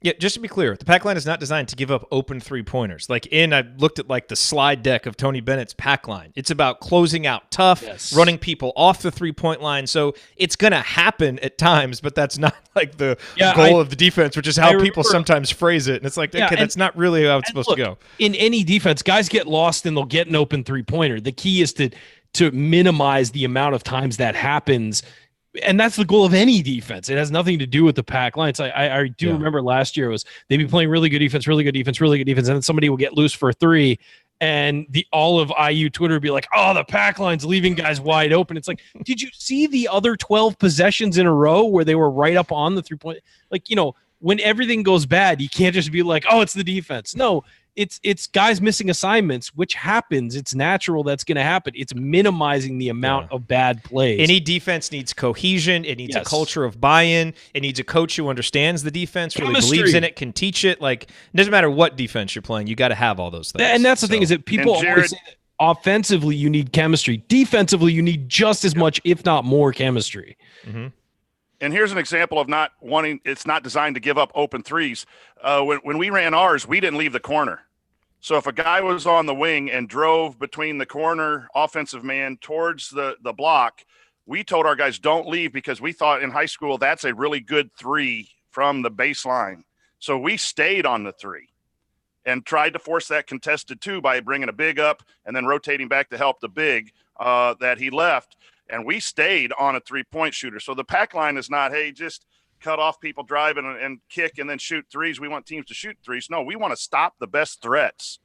Speaker 1: Yeah, just to be clear, the pack line is not designed to give up open three-pointers. I looked at the slide deck of Tony Bennett's pack line. It's about closing out tough, running people off the three-point line. So it's going to happen at times, but that's not the goal of the defense, which is how people sometimes phrase it. And it's that's not really how it's supposed to go.
Speaker 8: In any defense, guys get lost and they'll get an open three-pointer. The key is to minimize the amount of times that happens and that's the goal of any defense. It has nothing to do with the pack lines. I do remember last year they'd be playing really good defense, really good defense, really good defense, and then somebody will get loose for a 3, and all of IU Twitter would be like, "Oh, the pack line's leaving guys wide open." It's like, did you see the other 12 possessions in a row where they were right up on the 3-point? Like, when everything goes bad, you can't just be like, "Oh, it's the defense." No. It's guys missing assignments, which happens. It's natural. That's going to happen. It's minimizing the amount of bad plays.
Speaker 1: Any defense needs cohesion. It needs a culture of buy-in. It needs a coach who understands the defense, really believes in it, can teach it. Like, it doesn't matter what defense you're playing. You got to have all those things.
Speaker 8: And that's the thing is that people always say that offensively you need chemistry. Defensively you need just as much, if not more, chemistry.
Speaker 1: Mm-hmm.
Speaker 7: And here's an example of not wanting. It's not designed to give up open threes. When we ran ours, we didn't leave the corner. So if a guy was on the wing and drove between the corner offensive man towards the block, we told our guys don't leave because we thought in high school that's a really good 3 from the baseline. So we stayed on the 3 and tried to force that contested 2 by bringing a big up and then rotating back to help the big that he left. And we stayed on a 3-point shooter. So the pack line is not, hey, just cut off people driving and kick and then shoot 3s. We want teams to shoot 3s. No, we want to stop the best threats.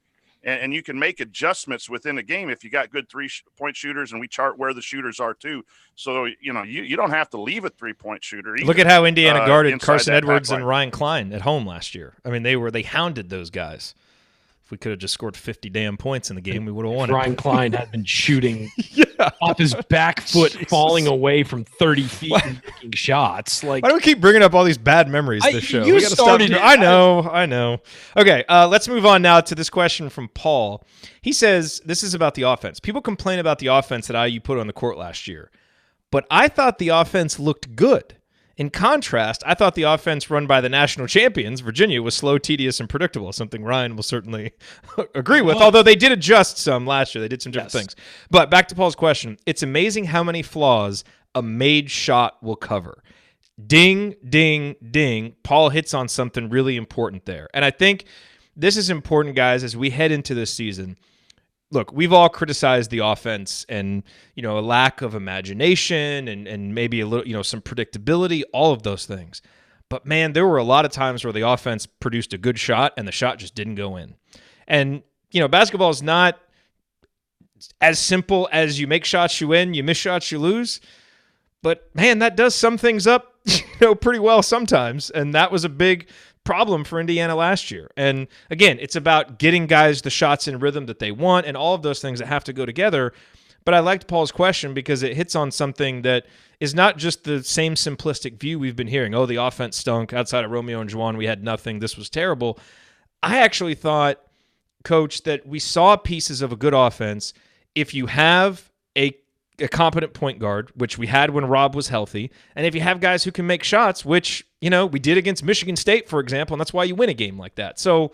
Speaker 7: And you can make adjustments within a game if you got good 3-point shooters, and we chart where the shooters are too. So, you don't have to leave a 3-point shooter either.
Speaker 1: Look at how Indiana guarded Carson Edwards and Ryan Klein at home last year. I mean, they hounded those guys. If we could have just scored 50 damn points in the game, we would have won it.
Speaker 8: Ryan Klein had been shooting off his back foot, falling away from 30 feet and making shots. Like,
Speaker 1: why do we keep bringing up all these bad memories this show?
Speaker 8: You
Speaker 1: we gotta
Speaker 8: started
Speaker 1: stop. I know. Okay, let's move on now to this question from Paul. He says, this is about the offense. People complain about the offense that IU put on the court last year, but I thought the offense looked good. In contrast, I thought the offense run by the national champions, Virginia, was slow, tedious, and predictable, something Ryan will certainly agree with, although they did adjust some last year. They did some different things. But back to Paul's question, it's amazing how many flaws a made shot will cover. Ding, ding, ding. Paul hits on something really important there. And I think this is important, guys, as we head into this season. Look, we've all criticized the offense and, a lack of imagination and maybe a little, some predictability, all of those things. But, man, there were a lot of times where the offense produced a good shot and the shot just didn't go in. And, basketball is not as simple as you make shots, you win, you miss shots, you lose. But, man, that does sum things up, pretty well sometimes. And that was a big problem for Indiana last year. And again, it's about getting guys the shots in rhythm that they want and all of those things that have to go together. But I liked Paul's question because it hits on something that is not just the same simplistic view we've been hearing. Oh, the offense stunk. Outside of Romeo and Juwan, we had nothing. This was terrible. I actually thought, Coach, that we saw pieces of a good offense if you have a competent point guard, which we had when Rob was healthy, and if you have guys who can make shots, which, we did against Michigan State, for example, and that's why you win a game like that. So,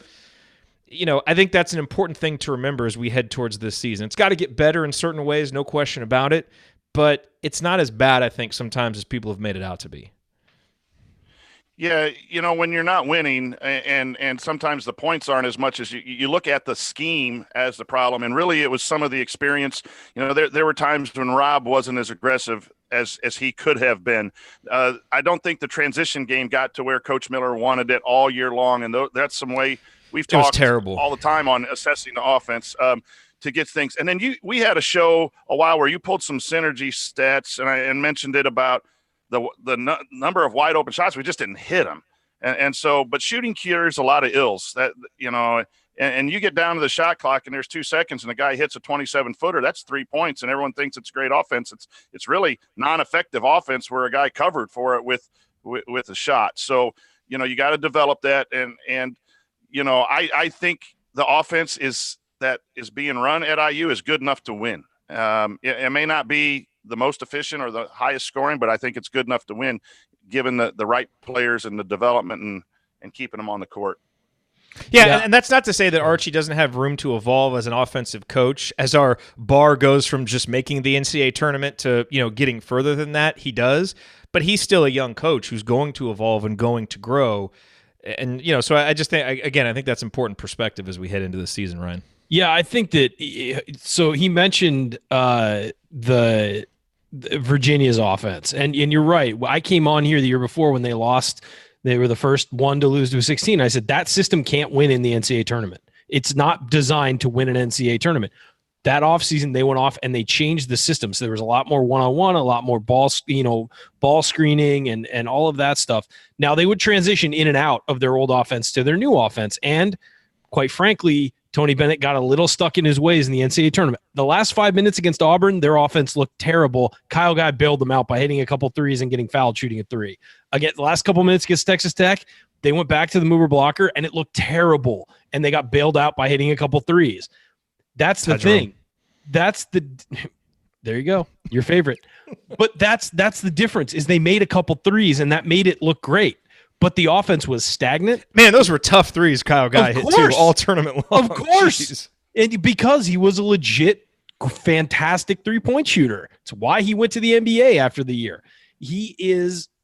Speaker 1: I think that's an important thing to remember as we head towards this season. It's got to get better in certain ways, no question about it, but it's not as bad, I think, sometimes as people have made it out to be.
Speaker 7: Yeah, when you're not winning and sometimes the points aren't as much as you look at the scheme as the problem. And really it was some of the experience. There were times when Rob wasn't as aggressive as he could have been. I don't think the transition game got to where Coach Miller wanted it all year long. And that's some way we've talked all the time on assessing the offense to get things. And then we had a show a while where you pulled some synergy stats and mentioned it about the number of wide open shots. We just didn't hit them. And so, but shooting cures a lot of ills that, and you get down to the shot clock and there's 2 seconds and the guy hits a 27-footer, that's 3 points. And everyone thinks it's great offense. It's really non-effective offense where a guy covered for it with a shot. So, you got to develop that. And I think the offense is being run at IU is good enough to win. It may not be the most efficient or the highest scoring, but I think it's good enough to win given the right players and the development and keeping them on the court.
Speaker 1: Yeah, and that's not to say that Archie doesn't have room to evolve as an offensive coach. As our bar goes from just making the NCAA tournament to, getting further than that, he does. But he's still a young coach who's going to evolve and going to grow. And, so I just think, again, I think that's important perspective as we head into the season, Ryan.
Speaker 8: Yeah, I think that – so he mentioned the Virginia's offense. And you're right. I came on here the year before when they lost. They were the first one to lose to a 16. I said that system can't win in the NCAA tournament. It's not designed to win an NCAA tournament. That offseason, they went off and they changed the system. So there was a lot more one-on-one, a lot more ball screening and all of that stuff. Now they would transition in and out of their old offense to their new offense. And quite frankly, Tony Bennett got a little stuck in his ways in the NCAA tournament. The last 5 minutes against Auburn, their offense looked terrible. Kyle Guy bailed them out by hitting a couple threes and getting fouled shooting a three. Again, the last couple minutes against Texas Tech, they went back to the mover blocker and it looked terrible. And they got bailed out by hitting a couple threes. That's the thing. There you go. Your favorite. But that's the difference is they made a couple threes and that made it look great. But the offense was stagnant.
Speaker 1: Man, those were tough threes Kyle Guy hit too, all tournament long.
Speaker 8: Of course. Jeez. And because he was a legit, fantastic three-point shooter. It's why he went to the NBA after the year.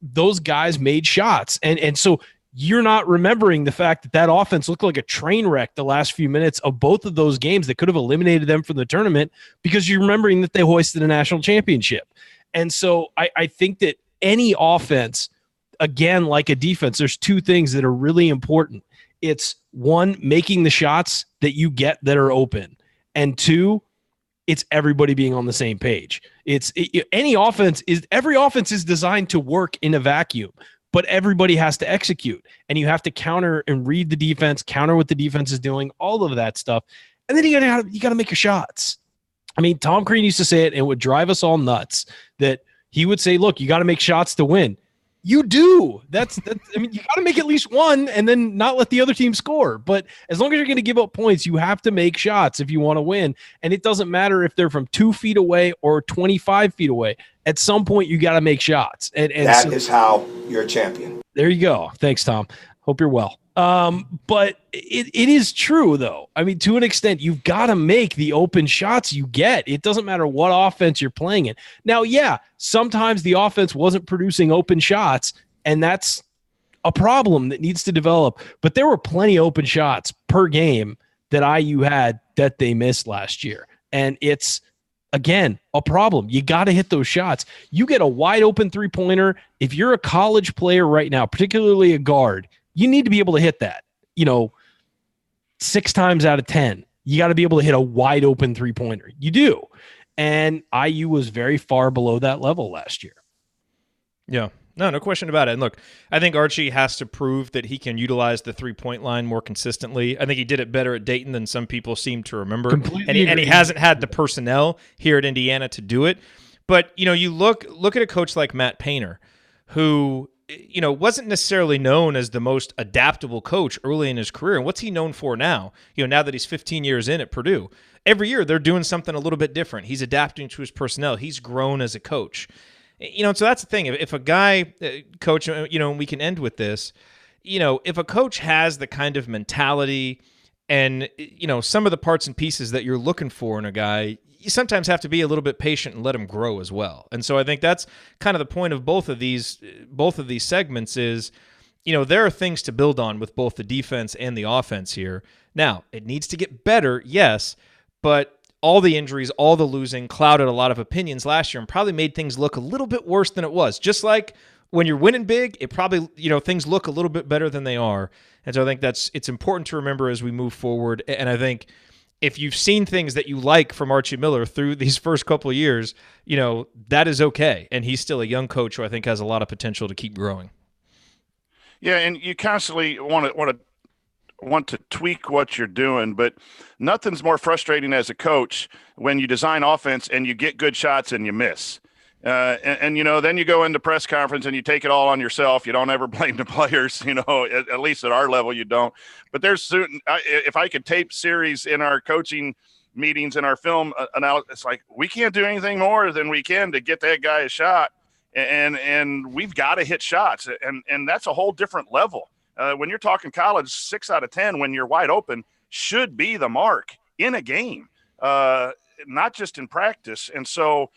Speaker 8: Those guys made shots. And so you're not remembering the fact that offense looked like a train wreck the last few minutes of both of those games that could have eliminated them from the tournament because you're remembering that they hoisted a national championship. And so I think that any offense, again, like a defense, there's two things that are really important. It's one, making the shots that you get that are open. And two, it's everybody being on the same page. Every offense is designed to work in a vacuum, but everybody has to execute and you have to counter and read the defense, counter what the defense is doing, all of that stuff. And then you got to make your shots. I mean, Tom Crean used to say it, and it would drive us all nuts that he would say, look, you got to make shots to win. You do. That's I mean, you got to make at least one and then not let the other team score. But as long as you're going to give up points, you have to make shots if you want to win. And it doesn't matter if they're from 2 feet away or 25 feet away. At some point, you got to make shots. And
Speaker 10: that is how you're a champion.
Speaker 8: There you go. Thanks, Tom. Hope you're well. But it is true, though. I mean, to an extent, you've got to make the open shots you get. It doesn't matter what offense you're playing in. Now, yeah, sometimes the offense wasn't producing open shots, and that's a problem that needs to develop. But there were plenty of open shots per game that IU had that they missed last year. And it's, again, a problem. You got to hit those shots. You get a wide open three-pointer. If you're a college player right now, particularly a guard, you need to be able to hit that, 6 times out of 10. You got to be able to hit a wide open three-pointer. You do. And IU was very far below that level last year.
Speaker 1: Yeah. No question about it. And look, I think Archie has to prove that he can utilize the three-point line more consistently. I think he did it better at Dayton than some people seem to remember. And he hasn't had the personnel here at Indiana to do it. But, you look at a coach like Matt Painter, who wasn't necessarily known as the most adaptable coach early in his career. And what's he known for now? Now that he's 15 years in at Purdue, every year they're doing something a little bit different. He's adapting to his personnel. He's grown as a coach. So that's the thing. If a guy, coach, and we can end with this, if a coach has the kind of mentality and, some of the parts and pieces that you're looking for in a guy, you sometimes have to be a little bit patient and let him grow as well. And so I think that's kind of the point of both of these segments is, there are things to build on with both the defense and the offense here. Now, it needs to get better, yes, but all the injuries, all the losing clouded a lot of opinions last year and probably made things look a little bit worse than it was. Just like when you're winning big, it probably, things look a little bit better than they are. And so I think it's important to remember as we move forward. And I think if you've seen things that you like from Archie Miller through these first couple of years, that is okay. And he's still a young coach who I think has a lot of potential to keep growing.
Speaker 7: Yeah, and you constantly want to tweak what you're doing, but nothing's more frustrating as a coach when you design offense and you get good shots and you miss. And then you go into press conference and you take it all on yourself. You don't ever blame the players, at least at our level, you don't. But there's certain, if I could tape series in our coaching meetings in our film analysis, it's like, we can't do anything more than we can to get that guy a shot. And we've got to hit shots. And that's a whole different level. When you're talking college, 6 out of 10, when you're wide open, should be the mark in a game, not just in practice. And so,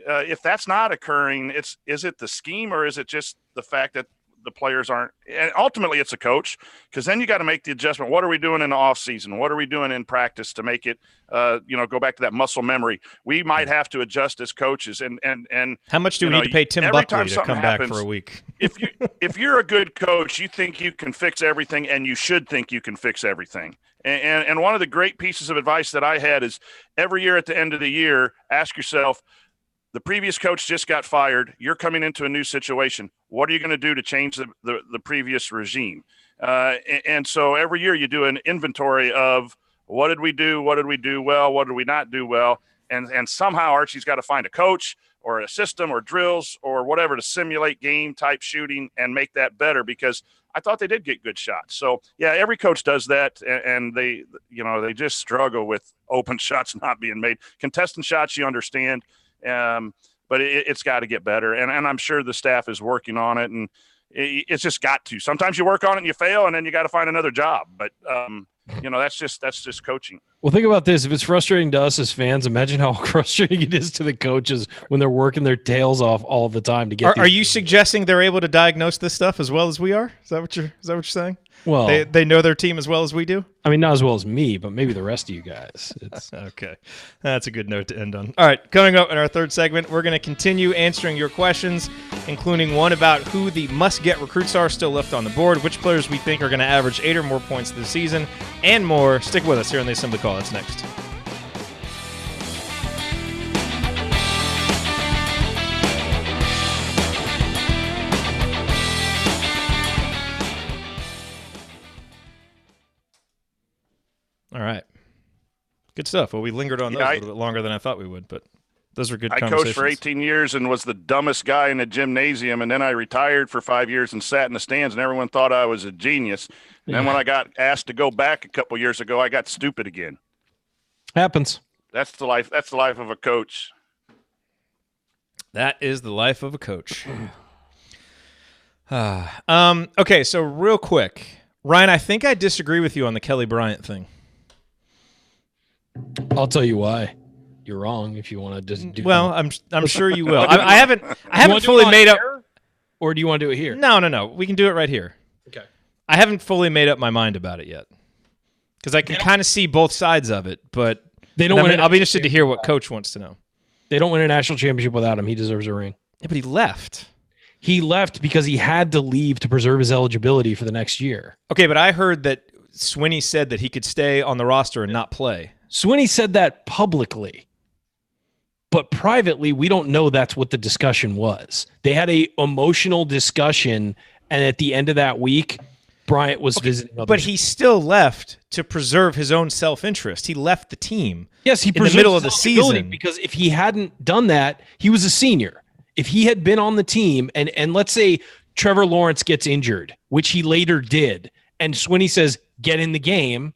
Speaker 7: if that's not occurring, is it the scheme or is it just the fact that the players aren't, and ultimately it's a coach, because then you got to make the adjustment. What are we doing in the off season? What are we doing in practice to make it, go back to that muscle memory? We might have to adjust as coaches. And
Speaker 1: how much do we need to pay Tim Buckley to come back for a week?
Speaker 7: if you're a good coach, you think you can fix everything, and you should think you can fix everything. And one of the great pieces of advice that I had is every year at the end of the year, ask yourself, the previous coach just got fired. You're coming into a new situation. What are you going to do to change the previous regime? And so every year you do an inventory of what did we do? What did we do well? What did we not do well? And somehow Archie's got to find a coach or a system or drills or whatever to simulate game type shooting and make that better, because I thought they did get good shots. So yeah, every coach does that. And they just struggle with open shots not being made. Contestant shots, you understand. But it's got to get better. And I'm sure the staff is working on it, and it's just got to. Sometimes you work on it and you fail, and then you got to find another job. But, that's just coaching.
Speaker 8: Well, think about this. If it's frustrating to us as fans, imagine how frustrating it is to the coaches when they're working their tails off all the time to get.
Speaker 1: Are you suggesting they're able to diagnose this stuff as well as we are? Is that what you're saying?
Speaker 8: Well,
Speaker 1: they know their team as well as we do.
Speaker 8: I mean, not as well as me, but maybe the rest of you guys. It's
Speaker 1: okay. That's a good note to end on. All right, coming up in our third segment, we're going to continue answering your questions, including one about who the must-get recruits are still left on the board, which players we think are going to average 8 or more points this season, and more. Stick with us here on the Assembly Call. That's next. All right. Good stuff. Well, we lingered on those a little bit longer than I thought we would, but those were good conversations.
Speaker 7: I coached for 18 years and was the dumbest guy in the gymnasium, and then I retired for 5 years and sat in the stands, and everyone thought I was a genius. And then when I got asked to go back a couple years ago, I got stupid again.
Speaker 8: Happens.
Speaker 7: That's the life. That's the life of a coach.
Speaker 1: That is the life of a coach. Okay, so real quick, Ryan, I think I disagree with you on the Kelly Bryant thing.
Speaker 8: I'll tell you why. You're wrong if you want to just do.
Speaker 1: Well, I'm sure you will. I haven't fully made up.
Speaker 8: Or do you want to do it here?
Speaker 1: No. We can do it right here.
Speaker 8: Okay.
Speaker 1: I haven't fully made up my mind about it yet, because I can kind of see both sides of it. But
Speaker 8: they don't.
Speaker 1: I'll be interested to hear what Coach wants to know.
Speaker 8: They don't win a national championship without him. He deserves a ring.
Speaker 1: Yeah, but he left.
Speaker 8: He left because he had to leave to preserve his eligibility for the next year.
Speaker 1: Okay, but I heard that Swinney said that he could stay on the roster and not play.
Speaker 8: Swinney said that publicly, but privately, we don't know that's what the discussion was. They had a emotional discussion, and at the end of that week, Bryant was visiting others.
Speaker 1: But he still left to preserve his own self-interest. He left the team.
Speaker 8: Yes, he
Speaker 1: in the middle of the season,
Speaker 8: because if he hadn't done that, he was a senior. If he had been on the team, and let's say Trevor Lawrence gets injured, which he later did, and Swinney says, get in the game,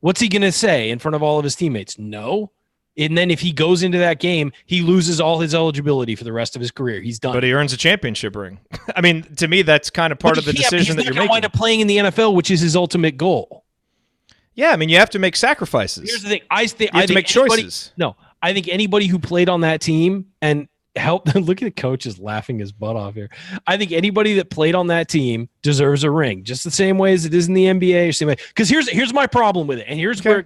Speaker 8: what's he going to say in front of all of his teammates? No. And then if he goes into that game, he loses all his eligibility for the rest of his career. He's done.
Speaker 1: But he earns a championship ring. I mean, to me, that's kind of part of the decision that you're making. He's
Speaker 8: wind up playing in the NFL, which is his ultimate goal.
Speaker 1: Yeah, I mean, you have to make sacrifices.
Speaker 8: Here's the thing. I think
Speaker 1: make choices.
Speaker 8: No, I think anybody who played on that team and helped. Look at the coaches laughing his butt off here. I think anybody that played on that team deserves a ring, just the same way as it is in the NBA. Or same way. Because here's my problem with it, and here's where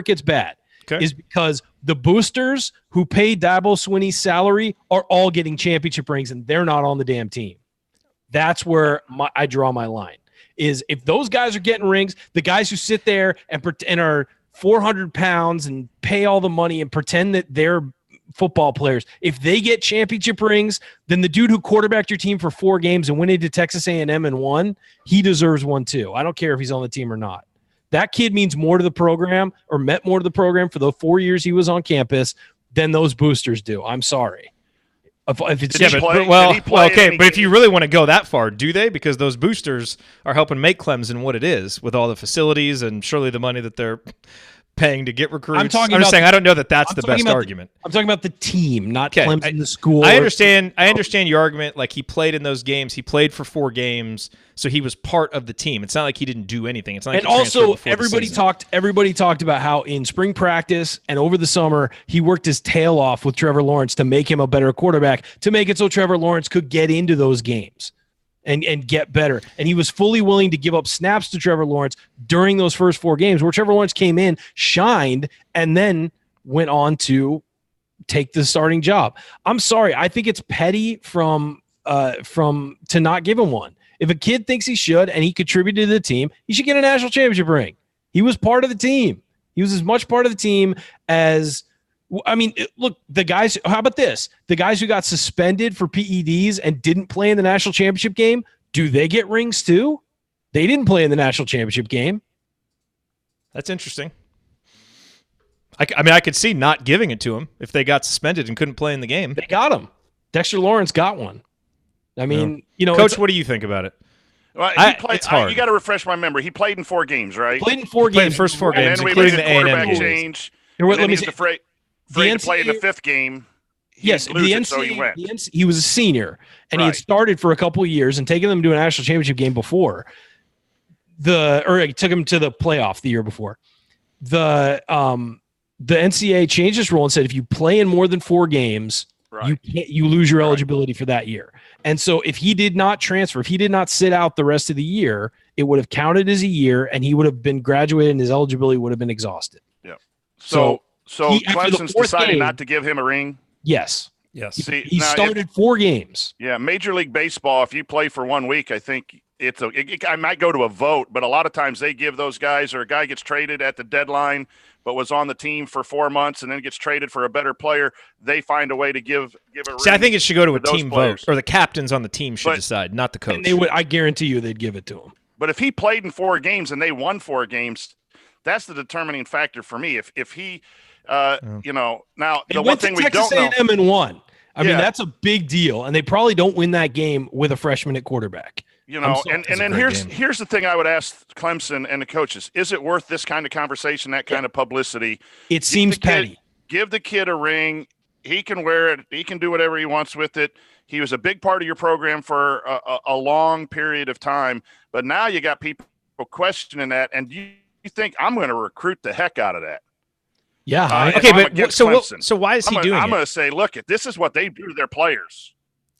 Speaker 8: it gets bad. Okay. Is because the boosters who pay Dabo Swinney's salary are all getting championship rings, and they're not on the damn team. That's where I draw my line. Is if those guys are getting rings, the guys who sit there and are 400 pounds and pay all the money and pretend that they're football players, if they get championship rings, then the dude who quarterbacked your team for 4 games and went into Texas A&M and won, he deserves one too. I don't care if he's on the team or not. That kid means more to the program or meant more to the program for the 4 years he was on campus than those boosters do. I'm sorry. If it's
Speaker 1: but if you really want to go that far, do they? Because those boosters are helping make Clemson what it is with all the facilities and surely the money that they're paying to get recruits. I don't know that that's the best argument.
Speaker 8: I'm talking about the team, not Clemson, the school.
Speaker 1: I understand your argument. Like, he played in those games. He played for 4 games, so he was part of the team. It's not like he didn't do anything. It's not like
Speaker 8: and also everybody talked about how in spring practice and over the summer he worked his tail off with Trevor Lawrence to make him a better quarterback, to make it so Trevor Lawrence could get into those games. and get better. And he was fully willing to give up snaps to Trevor Lawrence during those first 4 games where Trevor Lawrence came in, shined, and then went on to take the starting job. I'm sorry. I think it's petty from to not give him one. If a kid thinks he should and he contributed to the team, he should get a national championship ring. He was part of the team. He was as much part of the team as, I mean, look, the guys, how about this? The guys who got suspended for PEDs and didn't play in the national championship game, do they get rings too? They didn't play in the national championship game.
Speaker 1: That's interesting. I mean, I could see not giving it to him if they got suspended and couldn't play in the game.
Speaker 8: They got him. Dexter Lawrence got one. I mean, you know,
Speaker 1: Coach, what do you think about it?
Speaker 7: Well,
Speaker 1: it's hard.
Speaker 7: You got to refresh my memory. He played in 4 games, right?
Speaker 8: Played in 4 games.
Speaker 1: First 4 games,
Speaker 7: and then we
Speaker 1: including
Speaker 7: made
Speaker 1: the
Speaker 7: quarterback
Speaker 1: A&M
Speaker 7: change.
Speaker 8: Here,
Speaker 7: And
Speaker 8: let me
Speaker 7: he was afraid to play in the 5th game.
Speaker 8: Yes, the NCAA,
Speaker 7: so he went.
Speaker 8: He was a senior, and he had started for a couple of years and taken them to a national championship game before. Or it took him to the playoff the year before. The NCAA changed this rule and said if you play in more than 4 games, you lose your eligibility for that year. And so if he did not transfer, if he did not sit out the rest of the year, it would have counted as a year, and he would have been graduated, and his eligibility would have been exhausted.
Speaker 7: Yeah. So Clemson's decided not to give him a ring.
Speaker 8: Yes.
Speaker 1: Yes.
Speaker 8: He started 4 games.
Speaker 7: Yeah, Major League Baseball, if you play for 1 week, I think I might go to a vote, but a lot of times they give those guys, or a guy gets traded at the deadline but was on the team for 4 months and then gets traded for a better player, they find a way to give a ring.
Speaker 1: See, I think it should go to a team
Speaker 7: players.
Speaker 1: vote, or the captains on the team should decide, not the coach.
Speaker 8: And I guarantee you they'd give it to him.
Speaker 7: But if he played in 4 games and they won 4 games, that's the determining factor for me. If he you know, now the one thing we don't know.
Speaker 8: Texas A&M and won. I mean, that's a big deal, and they probably don't win that game with a freshman at quarterback.
Speaker 7: You know, and then here's the thing I would ask Clemson and the coaches: is it worth this kind of conversation, that kind of publicity?
Speaker 8: It seems petty.
Speaker 7: Give the kid a ring. He can wear it. He can do whatever he wants with it. He was a big part of your program for a long period of time, but now you got people questioning that, and you think I'm going to recruit the heck out of that.
Speaker 8: Yeah.
Speaker 1: Okay, but so why is he doing it?
Speaker 7: I'm going to say, look, this is what they do to their players.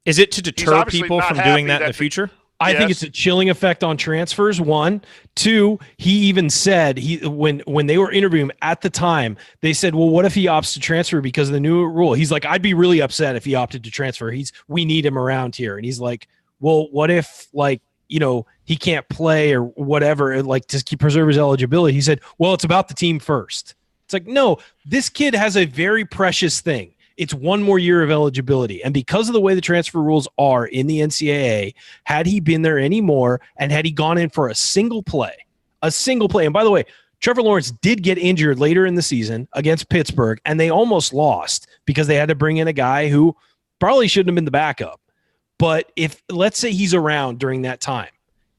Speaker 1: Is it to deter people from doing that in the future?
Speaker 8: I think it's a chilling effect on transfers. 1, 2. He even said when they were interviewing him at the time, they said, "Well, what if he opts to transfer because of the new rule?" He's like, "I'd be really upset if he opted to transfer. We need him around here." And he's like, "Well, what if he can't play or whatever, to preserve his eligibility?" He said, "Well, it's about the team first." It's like, no, this kid has a very precious thing. It's 1 more year of eligibility. And because of the way the transfer rules are in the NCAA, had he been there anymore and had he gone in for a single play, and by the way, Trevor Lawrence did get injured later in the season against Pittsburgh, and they almost lost because they had to bring in a guy who probably shouldn't have been the backup. But if, let's say he's around during that time,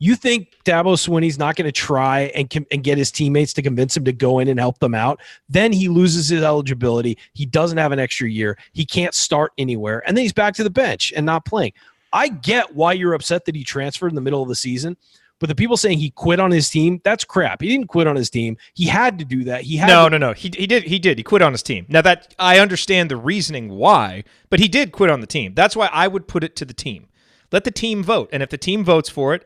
Speaker 8: you think Dabo Swinney's not going to try and get his teammates to convince him to go in and help them out? Then he loses his eligibility. He doesn't have an extra year. He can't start anywhere. And then he's back to the bench and not playing. I get why you're upset that he transferred in the middle of the season, but the people saying he quit on his team, that's crap. He didn't quit on his team. He had to do that. No.
Speaker 1: He did. He quit on his team. Now that I understand the reasoning why, but he did quit on the team. That's why I would put it to the team. Let the team vote, and if the team votes for it,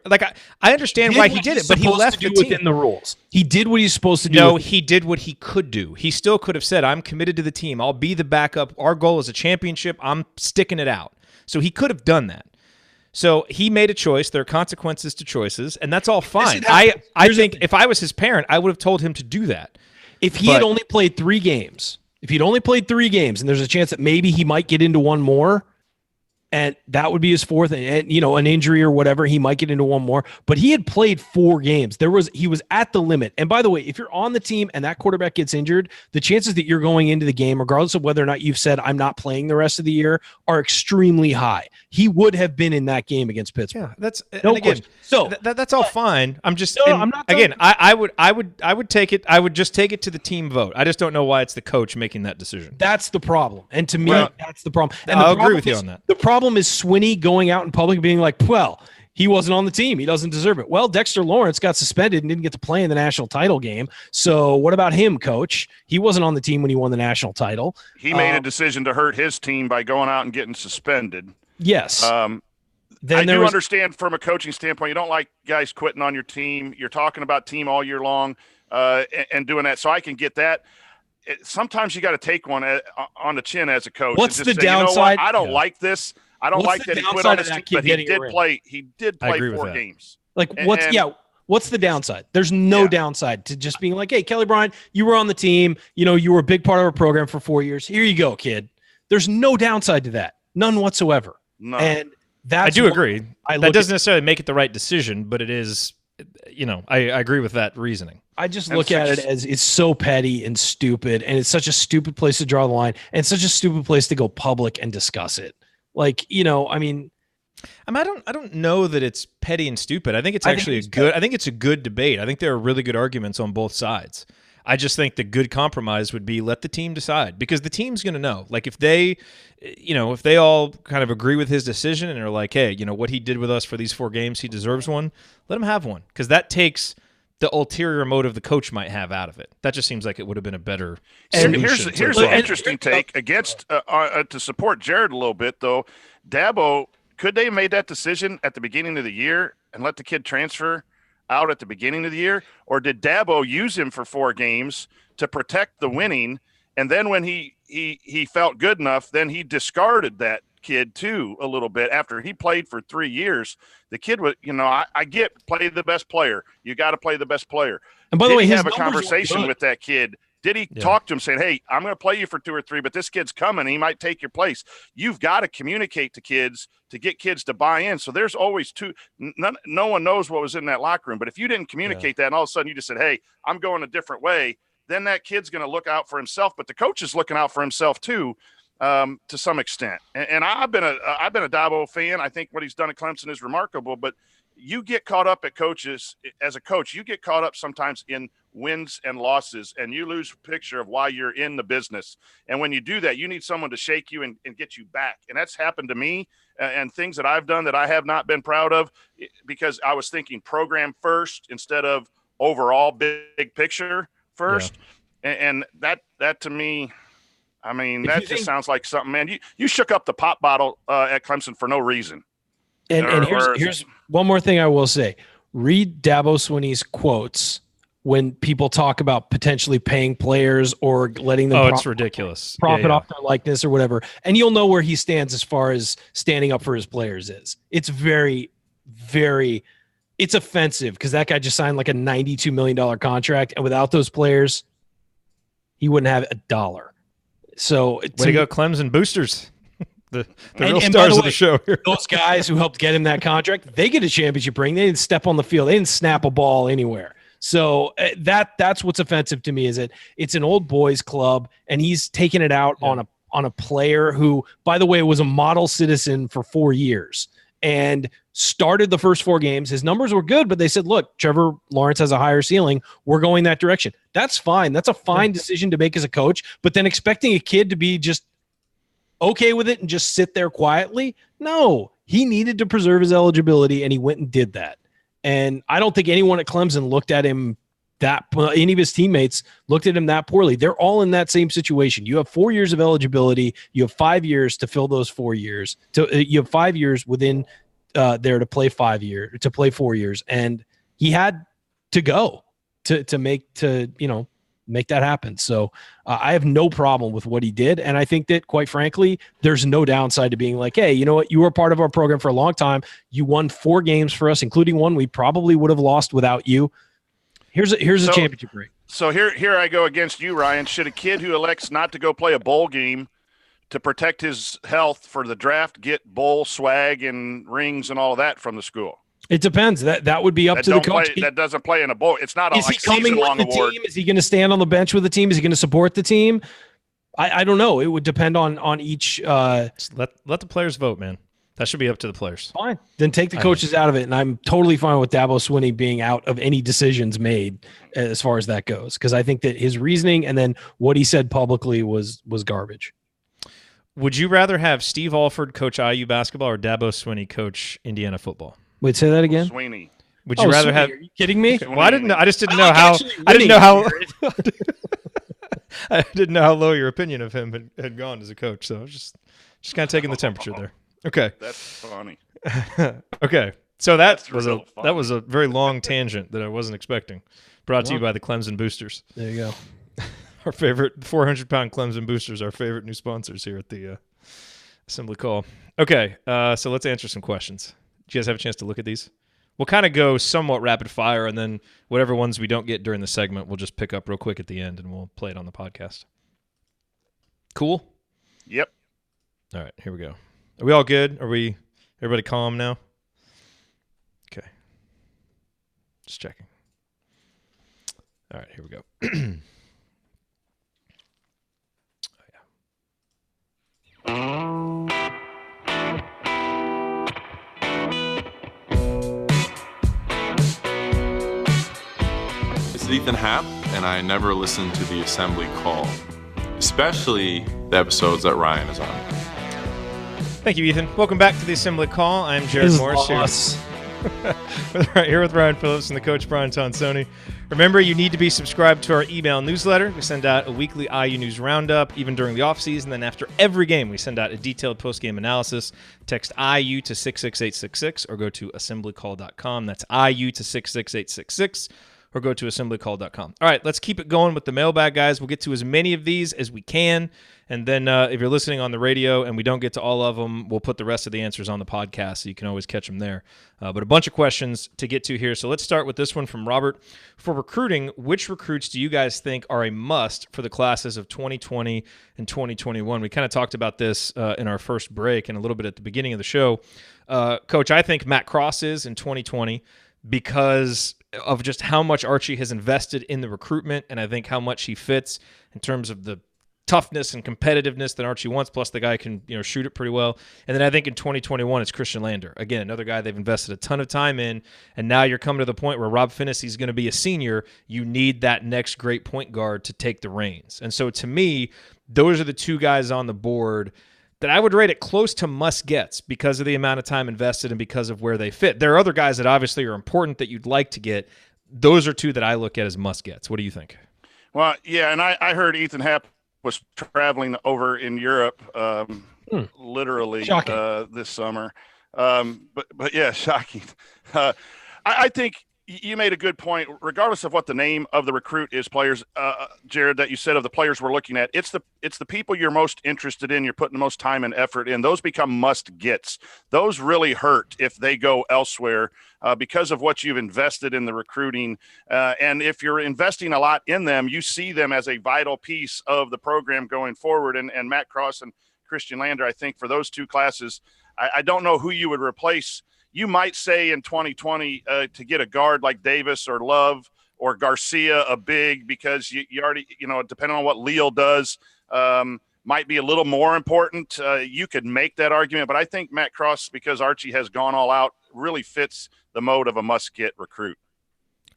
Speaker 1: I understand why he did it, but he left the team
Speaker 8: within the rules. He did what he's supposed to do.
Speaker 1: No, he did what he could do. He still could have said, "I'm committed to the team. I'll be the backup. Our goal is a championship. I'm sticking it out." So he could have done that. So he made a choice. There are consequences to choices, and that's all fine. I think if I was his parent, I would have told him to do that.
Speaker 8: If he had only played 3 games, and there's a chance that maybe he might get into 1 more. And that would be his 4th, and an injury or whatever, he might get into 1 more. But he had played 4 games. He was at the limit. And by the way, if you're on the team and that quarterback gets injured, the chances that you're going into the game, regardless of whether or not you've said I'm not playing the rest of the year, are extremely high. He would have been in that game against Pittsburgh.
Speaker 1: Yeah, that's all fine. I'm just I'm not again. I would take it. I would just take it to the team vote. I just don't know why it's the coach making that decision.
Speaker 8: That's the problem. And to me, that's the problem. And
Speaker 1: I'll agree with you on that.
Speaker 8: The problem is Swinney going out in public being like, well, he wasn't on the team. He doesn't deserve it. Well, Dexter Lawrence got suspended and didn't get to play in the national title game. So what about him, coach? He wasn't on the team when he won the national title.
Speaker 7: He made a decision to hurt his team by going out and getting suspended.
Speaker 8: Yes.
Speaker 7: I do understand from a coaching standpoint, you don't like guys quitting on your team. You're talking about team all year long and doing that. So I can get that. Sometimes you got to take one on the chin as a coach.
Speaker 8: What's
Speaker 7: and
Speaker 8: the
Speaker 7: just say,
Speaker 8: downside?
Speaker 7: You know what? I don't like this. I don't like that he quit on his team, but he did play. He did play 4 games.
Speaker 8: Like what's the downside? There's no downside to just being like, hey, Kelly Bryant, you were on the team. You know, you were a big part of our program for 4 years. Here you go, kid. There's no downside to that. None whatsoever.
Speaker 7: No.
Speaker 8: And that's
Speaker 1: I do agree. That doesn't necessarily make it the right decision, but it is, you know, I agree with that reasoning.
Speaker 8: I just look at it as it's so petty and stupid, and it's such a stupid place to draw the line, and it's such a stupid place to go public and discuss it. Like, you know, I don't know that it's petty and stupid. I think it's actually I think it's a good debate. I think there are really good arguments on both sides. I just think the good compromise would be let the team decide, because the team's going to know. Like if they all kind of agree with his decision and are like, hey, you know, what he did with us for these 4 games, he deserves one, let him have one, because that takes the ulterior motive the coach might have out of it. That just seems like it would have been a better solution.
Speaker 7: Here's an interesting take against to support Jerod a little bit, though. Dabo, could they have made that decision at the beginning of the year and let the kid transfer out at the beginning of the year, or did Dabo use him for 4 games to protect the winning, and then when he felt good enough, then he discarded that kid too a little bit after he played for 3 years? The kid was, you know, I get play the best player. You got to play the best player.
Speaker 8: And by the way,
Speaker 7: he have a conversation with that kid? Did he talk to him saying, hey, I'm going to play you for 2 or 3, but this kid's coming. He might take your place. You've got to communicate to kids to get kids to buy in. So there's always no one knows what was in that locker room. But if you didn't communicate that and all of a sudden you just said, hey, I'm going a different way, then that kid's going to look out for himself. But the coach is looking out for himself too, to some extent. And I've been a Dabo fan. I think what he's done at Clemson is remarkable. But you get caught up at coaches as a coach. You get caught up sometimes in wins and losses, and you lose picture of why you're in the business. And when you do that, you need someone to shake you and get you back. And that's happened to me and things that I've done that I have not been proud of, because I was thinking program first instead of overall big picture first. Yeah. And that to me, I mean, that just sounds like something, man. You shook up the pop bottle at Clemson for no reason.
Speaker 8: And here's one more thing I will say. Read Dabo Swinney's quotes when people talk about potentially paying players or letting them
Speaker 1: it's ridiculous.
Speaker 8: Profit off their likeness or whatever. And you'll know where he stands as far as standing up for his players is. It's very, very – it's offensive because that guy just signed like a $92 million contract, and without those players, he wouldn't have a dollar. So
Speaker 1: way to go, Clemson boosters. The real stars of the show here.
Speaker 8: Those guys who helped get him that contract, they get a championship ring. They didn't step on the field. They didn't snap a ball anywhere. So that's what's offensive to me, is that it's an old boys club, and he's taking it out on a player who, by the way, was a model citizen for 4 years and started the first 4 games. His numbers were good, but they said, look, Trevor Lawrence has a higher ceiling. We're going that direction. That's fine. That's a fine decision to make as a coach, but then expecting a kid to be just okay with it and just sit there quietly? No, he needed to preserve his eligibility, and he went and did that. And I don't think anyone at Clemson looked at him any of his teammates looked at him that poorly. They're all in that same situation. You have 4 years of eligibility. You have 5 years to fill those 4 years. You have 5 years within there to play 4 years. And he had to go to make that happen. So I have no problem with what he did. And I think that, quite frankly, there's no downside to being like, hey, you know what? You were part of our program for a long time. You won 4 games for us, including one we probably would have lost without you. Here's a championship ring.
Speaker 7: So here I go against you, Ryan. Should a kid who elects not to go play a bowl game to protect his health for the draft get bowl swag and rings and all of that from the school?
Speaker 8: It depends. That would be up to the coach.
Speaker 7: That doesn't play in a bowl. It's not a
Speaker 8: season-long
Speaker 7: award.
Speaker 8: Team? Is he going to stand on the bench with the team? Is he going to support the team? I don't know. It would depend on each.
Speaker 1: Let the players vote, man. That should be up to the players.
Speaker 8: Fine. Then take the coaches out of it, and I'm totally fine with Dabo Swinney being out of any decisions made as far as that goes, because I think that his reasoning and then what he said publicly was garbage.
Speaker 1: Would you rather have Steve Alford coach IU basketball or Dabo Swinney coach Indiana football?
Speaker 8: Wait, say that again.
Speaker 7: Swinney.
Speaker 1: Would you rather
Speaker 8: Swinney,
Speaker 1: have?
Speaker 8: Are you kidding me?
Speaker 1: Well, I didn't know. I just didn't know how. I didn't know how. I didn't know how low your opinion of him had gone as a coach. So I was just kind of taking the temperature there. Okay.
Speaker 7: That's funny.
Speaker 1: Okay. So that
Speaker 7: That's
Speaker 1: was a very long tangent that I wasn't expecting. Brought to you by the Clemson Boosters.
Speaker 8: There you go.
Speaker 1: Our favorite 400-pound Clemson Boosters, our favorite new sponsors here at the Assembly Call. Okay, so let's answer some questions. Do you guys have a chance to look at these? We'll kind of go somewhat rapid fire, and then whatever ones we don't get during the segment, we'll just pick up real quick at the end, and we'll play it on the podcast. Cool?
Speaker 7: Yep.
Speaker 1: All right, here we go. Are we all good? Everybody calm now? Okay. Just checking. All right, here we go.
Speaker 11: This is Ethan Happ, and I never listen to the Assembly Call, especially the episodes that Ryan is on.
Speaker 1: Thank you, Ethan. Welcome back to the Assembly Call. I'm Jerod Morris here with Ryan Phillips and the coach Brian Tonsoni. Remember, you need to be subscribed to our email newsletter. We send out a weekly IU News Roundup, even during the offseason. Then after every game, we send out a detailed post-game analysis. Text IU to 66866 or go to assemblycall.com. That's IU to 66866 or go to assemblycall.com. All right, let's keep it going with the mailbag, guys. We'll get to as many of these as we can. And then if you're listening on the radio and we don't get to all of them, we'll put the rest of the answers on the podcast so you can always catch them there. But a bunch of questions to get to here. So let's start with this one from Robert. For recruiting, which recruits do you guys think are a must for the classes of 2020 and 2021? We kind of talked about this in our first break and a little bit at the beginning of the show. Coach, I think Matt Cross is in 2020 because of just how much Archie has invested in the recruitment, and I think how much he fits in terms of the toughness and competitiveness that Archie wants, plus the guy can shoot it pretty well. And then I think in 2021 it's Christian Lander. Again, another guy they've invested a ton of time in, and now you're coming to the point where Rob Finney is going to be a senior. You need that next great point guard to take the reins. And so to me, those are the two guys on the board that I would rate it close to must-gets because of the amount of time invested and because of where they fit. There are other guys that obviously are important that you'd like to get. Those are two that I look at as must-gets. What do you think?
Speaker 7: Well, yeah, and I heard Ethan Happ was traveling over in Europe literally this summer. But yeah, shocking. I think you made a good point. Regardless of what the name of the recruit is, players, Jerod, that you said of the players we're looking at, it's the people you're most interested in, you're putting the most time and effort in. Those become must-gets. Those really hurt if they go elsewhere because of what you've invested in the recruiting. And if you're investing a lot in them, you see them as a vital piece of the program going forward. And Matt Cross and Christian Lander, I think for those two classes, I don't know who you would replace. You might say in 2020 to get a guard like Davis or Love or Garcia, a big, because you already, depending on what Leal does, might be a little more important. You could make that argument, but I think Matt Cross, because Archie has gone all out, really fits the mode of a must-get recruit.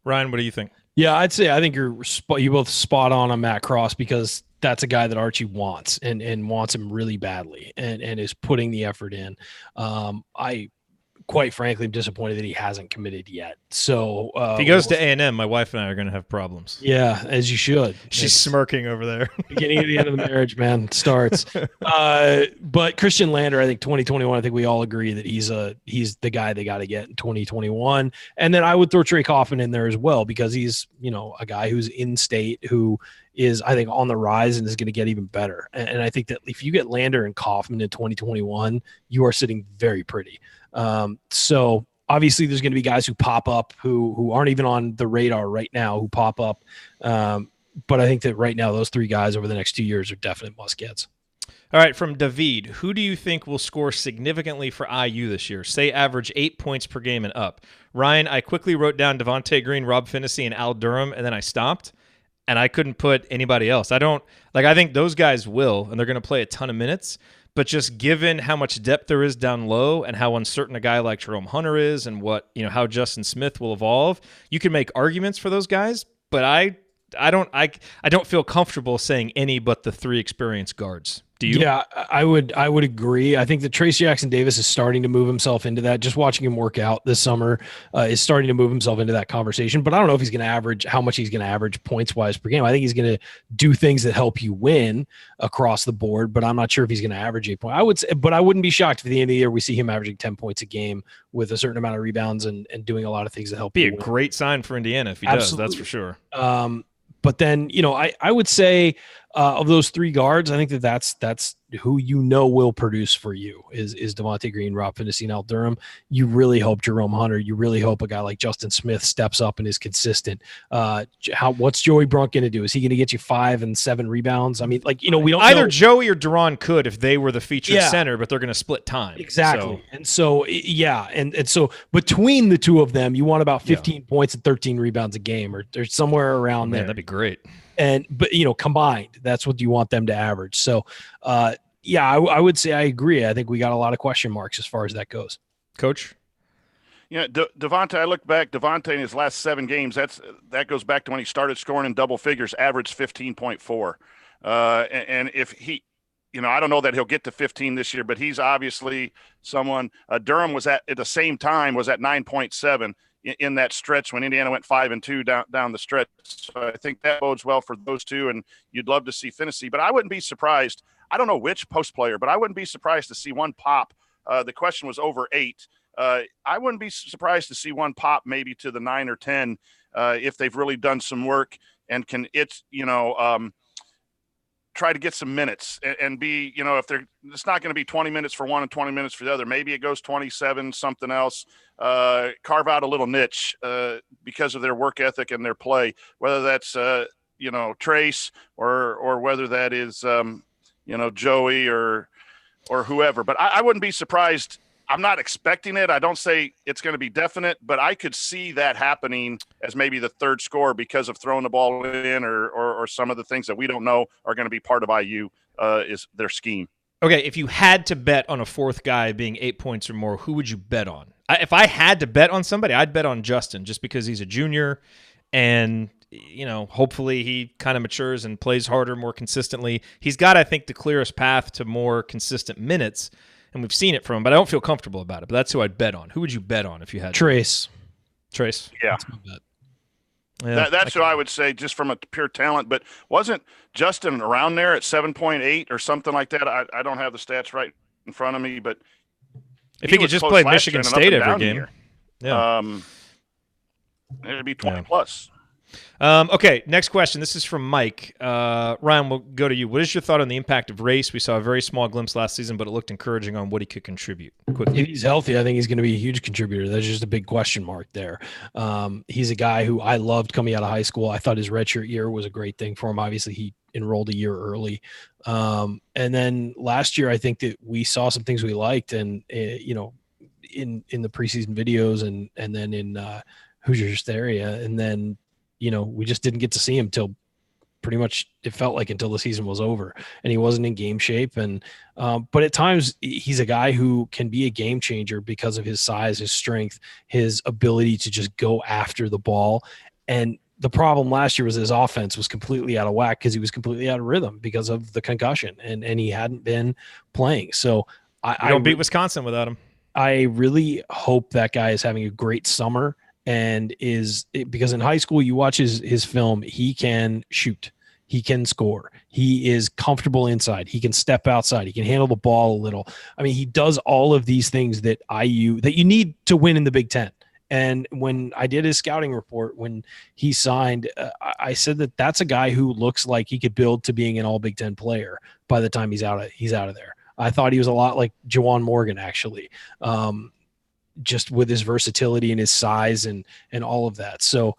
Speaker 1: Ryan, what do you think?
Speaker 8: Yeah, I think you both spot on Matt Cross because that's a guy that Archie wants and wants him really badly and is putting the effort in. I quite frankly, I'm disappointed that he hasn't committed yet. So
Speaker 1: if he goes to A&M, my wife and I are going to have problems.
Speaker 8: Yeah, as you should.
Speaker 1: She's smirking over there.
Speaker 8: Beginning of the end of the marriage, man, starts. But Christian Lander, I think 2021, I think we all agree that he's the guy they got to get in 2021. And then I would throw Trey Coffin in there as well because he's, a guy who's in state who is, I think, on the rise and is going to get even better. And I think that if you get Lander and Kaufman in 2021, you are sitting very pretty. So obviously there's going to be guys who pop up who aren't even on the radar right now who pop up. But I think that right now those three guys over the next 2 years are definite must-gets.
Speaker 1: All right, from David, who do you think will score significantly for IU this year? Say average 8 points per game and up. Ryan, I quickly wrote down Devontae Green, Rob Finney, and Al Durham, and then I stopped, and I couldn't put anybody else. I think those guys will, and they're going to play a ton of minutes. But just given how much depth there is down low and how uncertain a guy like Jerome Hunter is and what, how Justin Smith will evolve, you can make arguments for those guys, but I don't feel comfortable saying any but the three experienced guards. Do you?
Speaker 8: Yeah, I would agree. I think that Trace Jackson Davis is starting to move himself into that. Just watching him work out this summer is starting to move himself into that conversation. But I don't know if he's going to average how much he's going to average points wise per game. I think he's going to do things that help you win across the board. But I'm not sure if he's going to average 8 points. I would say, but I wouldn't be shocked if at the end of the year we see him averaging 10 points a game with a certain amount of rebounds and doing a lot of things that help.
Speaker 1: Be
Speaker 8: you
Speaker 1: a
Speaker 8: win.
Speaker 1: Great sign for Indiana if he
Speaker 8: Absolutely.
Speaker 1: does. That's for sure.
Speaker 8: But then, I would say of those three guards, I think that's who will produce for you is Devontae Green, Rob Finney, and Al Durham. You really hope Jerome Hunter. You really hope a guy like Justin Smith steps up and is consistent. What's Joey Brunk going to do? Is he going to get you 5 and 7 rebounds? I mean, we don't
Speaker 1: either
Speaker 8: know.
Speaker 1: Joey or Deron could if they were the featured center, but they're going to split time.
Speaker 8: Exactly. And so, and so between the two of them, you want about 15 points and 13 rebounds a game, or somewhere around there.
Speaker 1: That'd be great.
Speaker 8: But combined, that's what you want them to average. So, I would say I agree. I think we got a lot of question marks as far as that goes.
Speaker 1: Coach?
Speaker 7: Yeah, Devontae, I look back, Devontae in his last 7 games, that goes back to when he started scoring in double figures, averaged 15.4. And if he, I don't know that he'll get to 15 this year, but he's obviously someone. Durham was at the same time was at 9.7 in that stretch when Indiana went 5-2 down the stretch. So I think that bodes well for those two, and you'd love to see Finney. But I wouldn't be surprised. I don't know which post player, but I wouldn't be surprised to see one pop. The question was over 8. I wouldn't be surprised to see one pop maybe to the 9 or 10 if they've really done some work and can try to get some minutes and be, if it's not going to be 20 minutes for one and 20 minutes for the other, maybe it goes 27, something else, carve out a little niche because of their work ethic and their play, whether that's, Trace or whether that is, Joey or whoever. But I wouldn't be surprised. I'm not expecting it. I don't say it's going to be definite, but I could see that happening as maybe the third score because of throwing the ball in or some of the things that we don't know are going to be part of IU is their scheme.
Speaker 1: Okay, if you had to bet on a fourth guy being 8 points or more, who would you bet on? If I had to bet on somebody, I'd bet on Justin just because he's a junior and, hopefully he kind of matures and plays harder, more consistently. He's got, I think, the clearest path to more consistent minutes. And we've seen it from him, but I don't feel comfortable about it. But that's who I'd bet on. Who would you bet on if you had
Speaker 8: Trace?
Speaker 1: Trace.
Speaker 7: Yeah. That's who I would say just from a pure talent. But wasn't Justin around there at 7.8 or something like that? I don't have the stats right in front of me, but
Speaker 1: if he could just play Michigan State every game,
Speaker 7: it'd be 20 plus.
Speaker 1: Okay, next question. This is from Mike. Ryan, we'll go to you. What is your thought on the impact of Race? We saw a very small glimpse last season, but it looked encouraging on what he could contribute. Quickly.
Speaker 8: If he's healthy, I think he's going to be a huge contributor. There's just a big question mark there. He's a guy who I loved coming out of high school. I thought his redshirt year was a great thing for him. Obviously, he enrolled a year early. And then last year, I think that we saw some things we liked, and in the preseason videos, and then in Hoosier Hysteria, and then we just didn't get to see him till pretty much it felt like until the season was over, and he wasn't in game shape. And but at times he's a guy who can be a game changer because of his size, his strength, his ability to just go after the ball. And the problem last year was his offense was completely out of whack because he was completely out of rhythm because of the concussion, and he hadn't been playing. So I
Speaker 1: don't beat Wisconsin without him.
Speaker 8: I really hope that guy is having a great summer. And because in high school, you watch his film, he can shoot, he can score, he is comfortable inside, he can step outside, he can handle the ball a little. I mean, he does all of these things that you need to win in the Big Ten. And when I did his scouting report, when he signed, I said that that's a guy who looks like he could build to being an all Big Ten player by the time he's out of there. I thought he was a lot like Juwan Morgan, actually. Just with his versatility and his size and all of that. So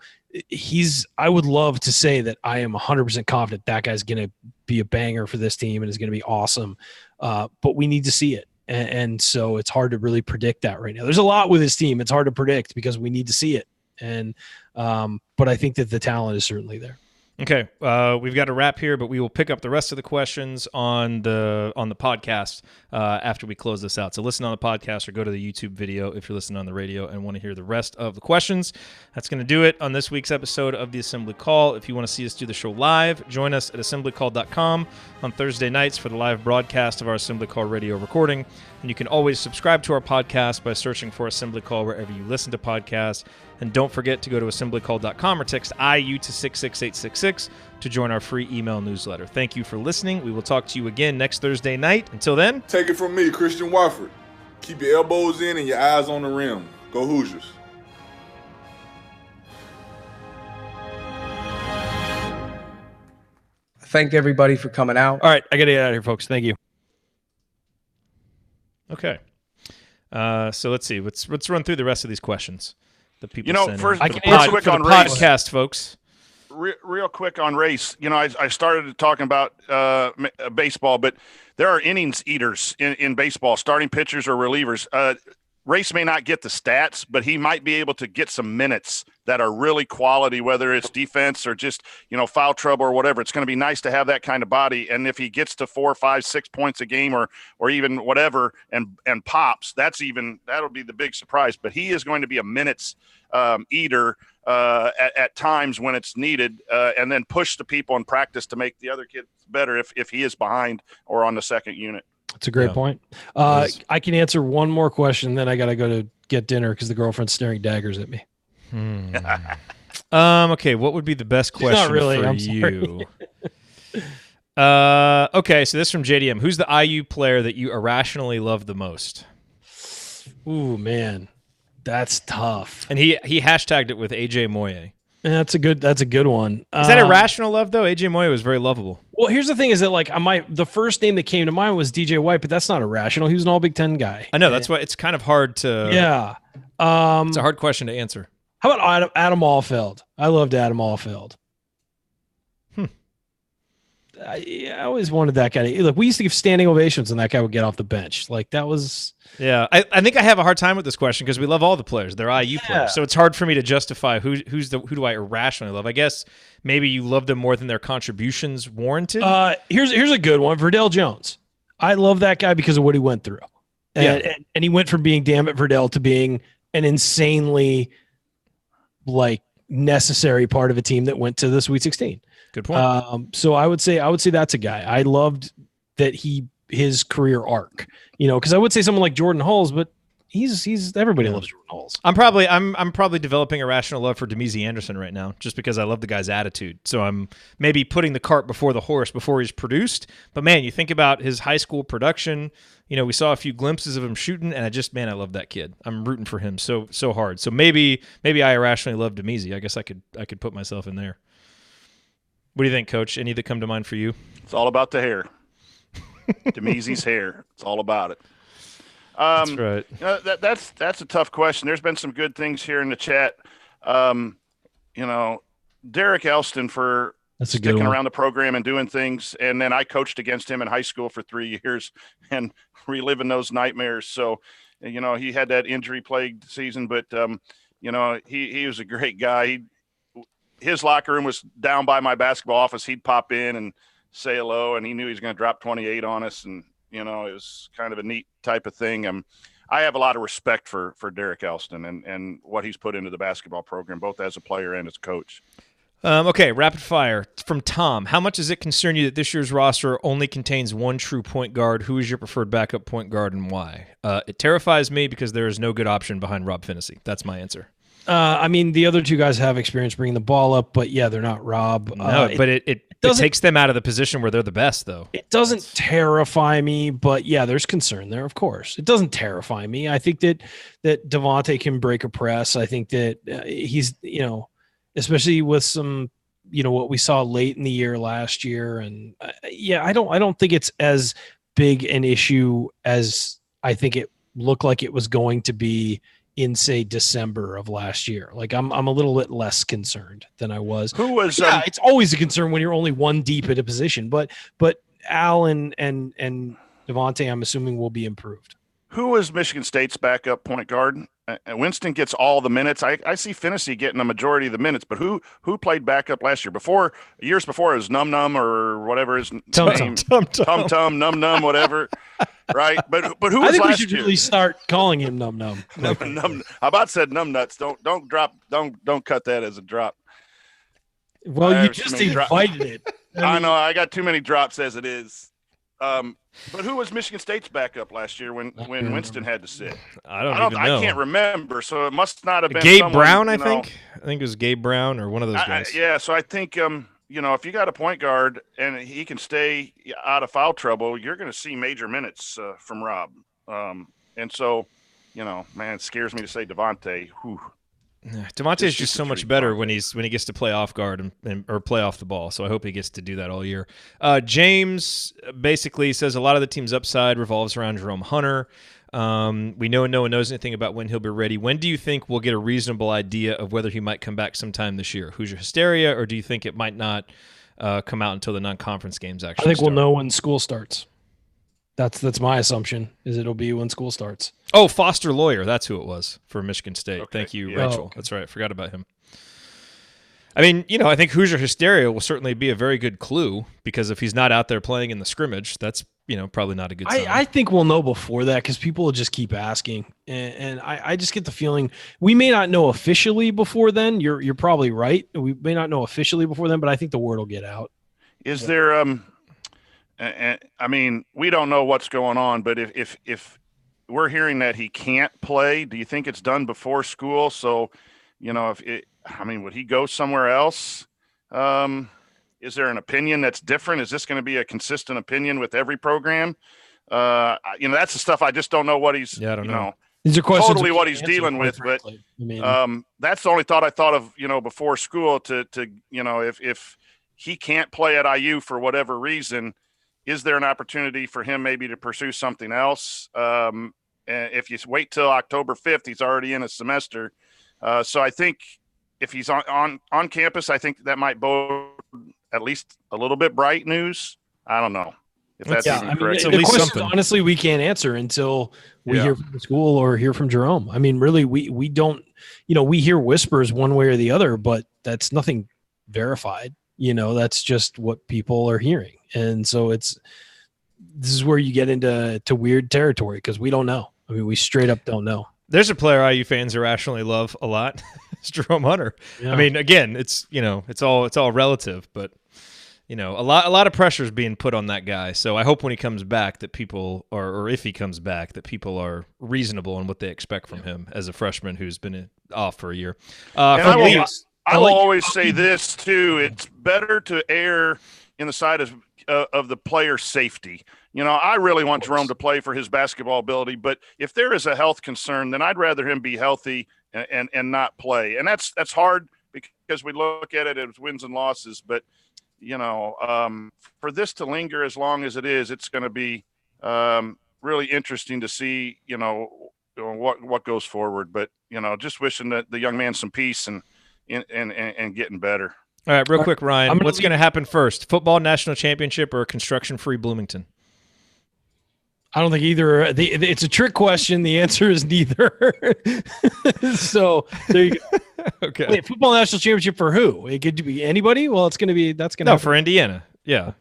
Speaker 8: I would love to say that I am 100% confident that guy's going to be a banger for this team and is going to be awesome. But we need to see it. And so it's hard to really predict that right now. There's a lot with his team. It's hard to predict because we need to see it. And, but I think that the talent is certainly there.
Speaker 1: Okay, we've got a wrap here, but we will pick up the rest of the questions on the podcast after we close this out. So listen on the podcast or go to the YouTube video if you're listening on the radio and want to hear the rest of the questions. That's going to do it on this week's episode of the Assembly Call. If you want to see us do the show live, join us at assemblycall.com on Thursday nights for the live broadcast of our Assembly Call radio recording. And you can always subscribe to our podcast by searching for Assembly Call wherever you listen to podcasts. And don't forget to go to assemblycall.com or text IU to 66866 to join our free email newsletter. Thank you for listening. We will talk to you again next Thursday night. Until then,
Speaker 12: take it from me, Christian Wofford. Keep your elbows in and your eyes on the rim. Go Hoosiers.
Speaker 13: Thank everybody for coming out.
Speaker 8: All right, I got to get out of here, folks. Thank you.
Speaker 1: Okay. So let's see. Let's run through the rest of these questions. The people
Speaker 7: first,
Speaker 1: I can answer quick on podcast, folks.
Speaker 7: Real quick on Race. I started talking about baseball, but there are innings eaters in baseball, starting pitchers or relievers. Race may not get the stats, but he might be able to get some minutes that are really quality, whether it's defense or just, foul trouble or whatever. It's going to be nice to have that kind of body. And if he gets to 4, 5, 6 points a game or even whatever and pops, that'll be the big surprise. But he is going to be a minutes eater at times when it's needed, and then push the people in practice to make the other kids better if he is behind or on the second unit.
Speaker 8: That's a great point. I can answer one more question, then I got to go to get dinner because the girlfriend's staring daggers at me.
Speaker 1: Okay, what would be the best question for you? Okay, so this is from JDM. Who's the IU player that you irrationally love the most?
Speaker 8: Ooh, man. That's tough.
Speaker 1: And he hashtagged it with AJ Moye.
Speaker 8: That's a good one.
Speaker 1: Is that irrational love though? AJ Moye was very lovable.
Speaker 8: Well, here's the thing: is that the first name that came to mind was DJ White, but that's not irrational. He was an All Big Ten guy.
Speaker 1: I know that's why it's kind of hard to.
Speaker 8: Yeah,
Speaker 1: it's a hard question to answer.
Speaker 8: How about Adam Allfeld? I loved Adam Allfeld. I always wanted that guy. Look, we used to give standing ovations when that guy would get off the bench. Like that was.
Speaker 1: Yeah, I think I have a hard time with this question because we love all the players. They're IU players, so it's hard for me to justify who do I irrationally love. I guess maybe you love them more than their contributions warranted.
Speaker 8: Here's a good one, Verdell Jones. I love that guy because of what he went through, and he went from being damn it Verdell to being an insanely necessary part of a team that went to the Sweet 16.
Speaker 1: Good point.
Speaker 8: So I would say that's a guy. I loved that his career arc, because I would say someone like Jordan Hulls, but he's everybody loves Jordan Hulls.
Speaker 1: I'm probably developing a rational love for Demezy Anderson right now, just because I love the guy's attitude. So I'm maybe putting the cart before the horse before he's produced. But man, you think about his high school production. We saw a few glimpses of him shooting, and I love that kid. I'm rooting for him so hard. So maybe I irrationally love Demezy. I guess I could put myself in there. What do you think, Coach? Any that come to mind for you?
Speaker 7: It's all about the hair. Demezy's hair. It's all about it.
Speaker 1: That's right.
Speaker 7: That's a tough question. There's been some good things here in the chat. Derek Elston for sticking around the program and doing things. And then I coached against him in high school for 3 years and reliving those nightmares. So, he had that injury-plagued season, but, he was a great guy. His locker room was down by my basketball office. He'd pop in and say hello, and he knew he was going to drop 28 on us. And, it was kind of a neat type of thing. I have a lot of respect for Derek Elston and what he's put into the basketball program, both as a player and as a coach.
Speaker 1: Okay, rapid fire from Tom. How much does it concern you that this year's roster only contains one true point guard? Who is your preferred backup point guard and why? It terrifies me because there is no good option behind Rob Finney. That's my answer.
Speaker 8: The other two guys have experience bringing the ball up, but yeah, they're not Rob.
Speaker 1: No, but it takes them out of the position where they're the best, though.
Speaker 8: It doesn't terrify me, but yeah, there's concern there, of course. It doesn't terrify me. I think that Devontae can break a press. I think that he's, especially with some, what we saw late in the year last year. And I don't think it's as big an issue as I think it looked like it was going to be in, say, December of last year. I'm a little bit less concerned than I was.
Speaker 7: Who was?
Speaker 8: It's always a concern when you're only one deep at a position. But Al and Devontae, I'm assuming, will be improved.
Speaker 7: who was Michigan State's backup point guard? Winston gets all the minutes. I see Finney getting a majority of the minutes, but who played backup last year? Years before, it was Num Num or whatever his name. Tum Num Num, whatever. Right, but who was last year?
Speaker 8: I think we should really start calling him Num Num.
Speaker 7: Num. I about said Num Nuts. Don't cut that as a drop.
Speaker 8: Well, you just invited it.
Speaker 7: I know. I got too many drops as it is. But who was Michigan State's backup last year when Winston had to sit?
Speaker 1: I don't even know.
Speaker 7: I can't remember, so it must not have been
Speaker 1: Gabe Brown. I think it was Gabe Brown or one of those guys.
Speaker 7: Yeah, so I think if you got a point guard and he can stay out of foul trouble, you're going to see major minutes from Rob. And so, man, it scares me to say Devontae.
Speaker 1: Devontae is just so much better when he gets to play off guard or play off the ball. So I hope he gets to do that all year. James basically says a lot of the team's upside revolves around Jerome Hunter. We know no one knows anything about when he'll be ready. When do you think we'll get a reasonable idea of whether he might come back sometime this year? Hoosier Hysteria, or do you think it might not come out until the non-conference games actually
Speaker 8: I think
Speaker 1: start?
Speaker 8: We'll know when school starts. That's my assumption, is it'll be when school starts.
Speaker 1: Oh, Foster Lawyer. That's who it was for Michigan State. Okay. Thank you, Rachel.
Speaker 8: Okay.
Speaker 1: That's right. I forgot about him. I mean, I think Hoosier Hysteria will certainly be a very good clue, because if he's not out there playing in the scrimmage, that's, probably not a good sign.
Speaker 8: I think we'll know before that, because people will just keep asking. And I just get the feeling we may not know officially before then. You're probably right. We may not know officially before then, but I think the word will get out.
Speaker 7: Is there I mean, we don't know what's going on, but if we're hearing that he can't play, do you think it's done before school? So, would he go somewhere else? Is there an opinion that's different? Is this going to be a consistent opinion with every program? That's the stuff I just don't know what he's,
Speaker 1: I don't know.
Speaker 8: These are questions
Speaker 7: totally what he's dealing with, but that's the only thought I thought of, before school to if he can't play at IU for whatever reason, is there an opportunity for him maybe to pursue something else? And if you wait till October 5th, he's already in a semester. So I think if he's on campus, I think that might bode at least a little bit bright news. I don't know if that's even correct.
Speaker 8: The question, honestly, we can't answer until we hear from the school or hear from Jerome. I mean, really, we don't, we hear whispers one way or the other, but that's nothing verified. That's just what people are hearing. And so this is where you get into weird territory, because we don't know. I mean, we straight up don't know.
Speaker 1: There's a player IU fans irrationally love a lot. It's Jerome Hunter. Yeah. I mean, again, it's all relative, but a lot of pressure is being put on that guy. So I hope when he comes back that people or if he comes back, that people are reasonable in what they expect from him as a freshman who's been off for a year.
Speaker 7: I will always say this too. It's better to err in the side of the player's safety. I really want Jerome to play for his basketball ability, but if there is a health concern, then I'd rather him be healthy and not play. And that's hard, because we look at it as wins and losses. But for this to linger as long as it is, it's going to be really interesting to see what goes forward. But just wishing that the young man some peace and getting better.
Speaker 1: All right, real quick, Ryan, what's going to happen first? Football national championship or construction-free Bloomington?
Speaker 8: I don't think either. It's a trick question. The answer is neither. So there you go.
Speaker 1: Okay.
Speaker 8: Wait, football national championship for who? It could be anybody. Well, that's going to
Speaker 1: happen for Indiana. Yeah.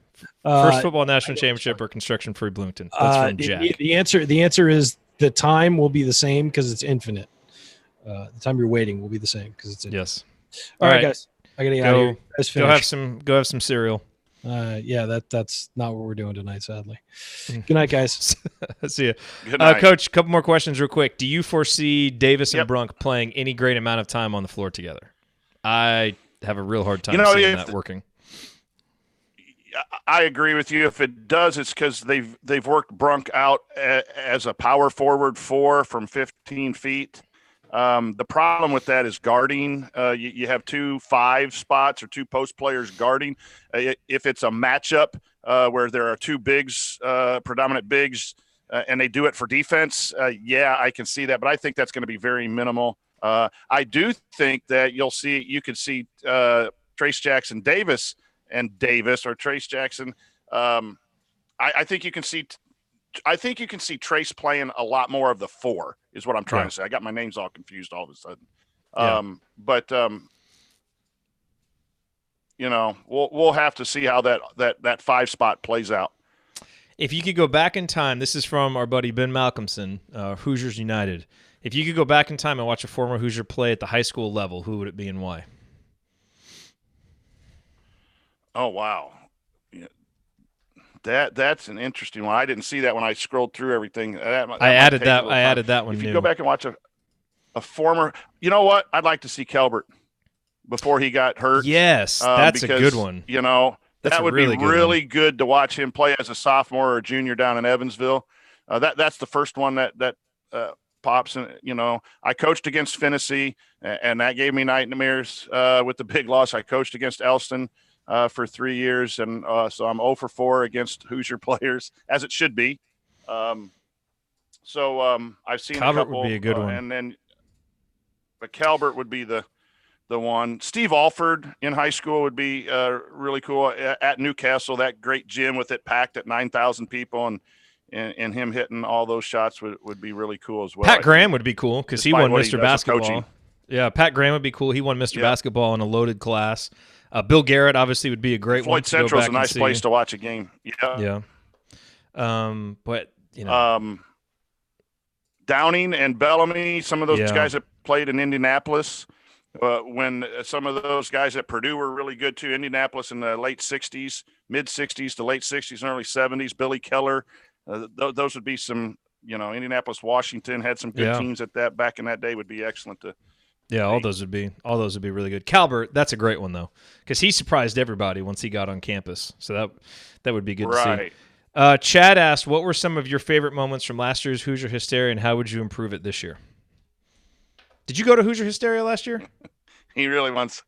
Speaker 1: First football national championship or construction-free Bloomington. That's from Jack.
Speaker 8: The answer is the time will be the same, because it's infinite. The time you're waiting will be the same, because it's infinite.
Speaker 1: Yes.
Speaker 8: All right, guys. I gotta get out of here.
Speaker 1: Go have some cereal.
Speaker 8: That's not what we're doing tonight, sadly. Good night, guys.
Speaker 1: See ya.
Speaker 7: Good night.
Speaker 1: Coach, a couple more questions real quick. Do you foresee Davis and Brunk playing any great amount of time on the floor together? I have a real hard time seeing that working.
Speaker 7: I agree with you. If it does, it's because they've worked Brunk out as a power forward 4 from 15 feet. The problem with that is guarding. You have 2 5 spots or 2 post players guarding. If it's a matchup where there are 2 bigs, predominant bigs, and they do it for defense, I can see that. But I think that's going to be very minimal. I do think that you could see Trace Jackson Davis or Trace Jackson. I think you can see you can see Trace playing a lot more of the 4 is what I'm trying to say. I got my names all confused all of a sudden. But we'll have to see how that 5 spot plays out.
Speaker 1: If you could go back in time, this is from our buddy Ben Malcolmson, Hoosiers United. If you could go back in time and watch a former Hoosier play at the high school level, who would it be and why?
Speaker 7: Oh, wow. Yeah. That's an interesting one. I didn't see that when I scrolled through everything.
Speaker 1: I added that one.
Speaker 7: If you go back and watch a former, you know what? I'd like to see Kelbert before he got hurt.
Speaker 1: Yes, that's a good one.
Speaker 7: That would be really good to watch him play as a sophomore or a junior down in Evansville. That's the first one that pops. And I coached against Finney, and that gave me nightmares with the big loss. I coached against Elston for 3 years, and so I'm 0 for 4 against Hoosier players, as it should be. I've seen
Speaker 1: Calvert
Speaker 7: a couple.
Speaker 1: Would be a good one.
Speaker 7: But Calvert would be the one. Steve Alford in high school would be really cool at Newcastle. That great gym with it packed at 9,000 people, and him hitting all those shots would be really cool as well.
Speaker 1: Pat Graham would be cool because he won Mr. Basketball. Yeah, Pat Graham would be cool. He won Mr. Basketball in a loaded class. Bill Garrett obviously would be a great one.
Speaker 7: Floyd Central is a nice place to watch a game.
Speaker 1: Yeah. But
Speaker 7: Downing and Bellamy, some of those guys that played in Indianapolis. When some of those guys at Purdue were really good too. Indianapolis in the late 60s, mid 60s to late 60s and early 70s. Billy Keller, those would be some. Indianapolis, Washington had some good teams at that back in that day. Would be excellent to.
Speaker 1: Yeah, all those would be really good. Calvert, that's a great one though, because he surprised everybody once he got on campus. So that would be good to see. Chad asked, "What were some of your favorite moments from last year's Hoosier Hysteria, and how would you improve it this year?" Did you go to Hoosier Hysteria last year?
Speaker 7: He really wants.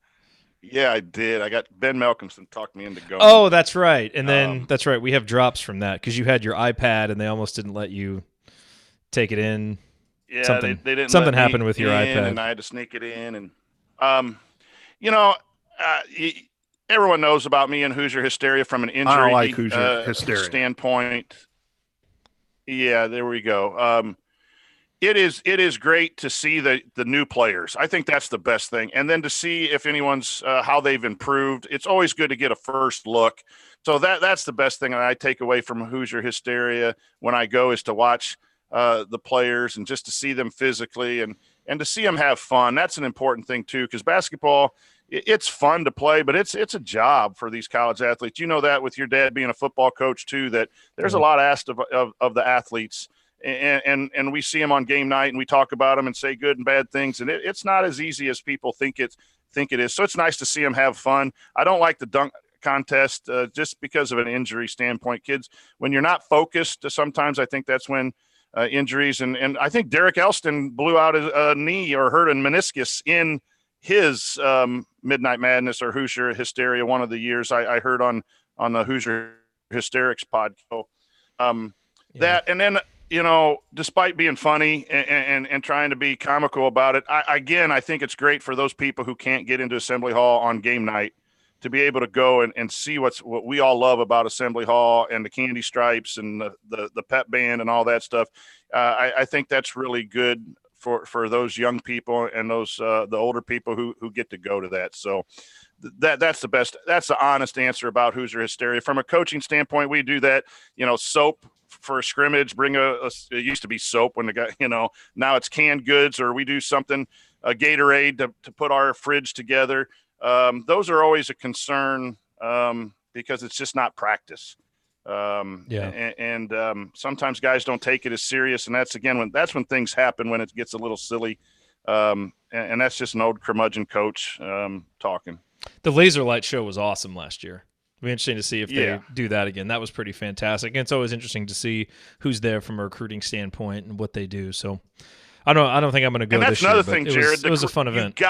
Speaker 7: Yeah, I did. I got Ben Malcolmson talked me into going.
Speaker 1: Oh, that's right. And then that's right. We have drops from that because you had your iPad and they almost didn't let you take it in.
Speaker 7: Yeah,
Speaker 1: something
Speaker 7: they didn't.
Speaker 1: Something happened with your iPad,
Speaker 7: and I had to sneak it in. And everyone knows about me and Hoosier Hysteria from an injury
Speaker 9: I don't like Hoosier Hysteria
Speaker 7: standpoint. Yeah, there we go. It is great to see the new players. I think that's the best thing. And then to see if anyone's how they've improved. It's always good to get a first look. So that's the best thing that I take away from Hoosier Hysteria when I go is to watch the players and just to see them physically and to see them have fun. That's an important thing too, because basketball, it's fun to play, but it's a job for these college athletes. You know that with your dad being a football coach too, that there's a lot asked of the athletes. And we see them on game night and we talk about them and say good and bad things. And it's not as easy as people think it is. So it's nice to see them have fun. I don't like the dunk contest just because of an injury standpoint. Kids, when you're not focused, sometimes I think that's when injuries. And I think Derek Elston blew out a knee or hurt a meniscus in his Midnight Madness or Hoosier Hysteria one of the years I heard on the Hoosier Hysterics podcast. That and then despite being funny and trying to be comical about it, I think it's great for those people who can't get into Assembly Hall on game night to be able to go and see what we all love about Assembly Hall and the candy stripes and the pep band and all that stuff. I think that's really good for those young people and those the older people who get to go to that. So that's the best. That's the honest answer about Hoosier Hysteria. From a coaching standpoint, we do that. Soap for a scrimmage. It used to be soap when the guy. Now it's canned goods, or we do something a Gatorade to put our fridge together. Those are always a concern because it's just not practice. And sometimes guys don't take it as serious, and that's when things happen, when it gets a little silly. And that's just an old curmudgeon coach talking.
Speaker 1: The laser light show was awesome last year. It'll be interesting to see if they do that again. That was pretty fantastic. And it's always interesting to see who's there from a recruiting standpoint and what they do. So I don't think I'm going to go this year.
Speaker 7: And that's another thing, Jerod.
Speaker 1: It was a fun event.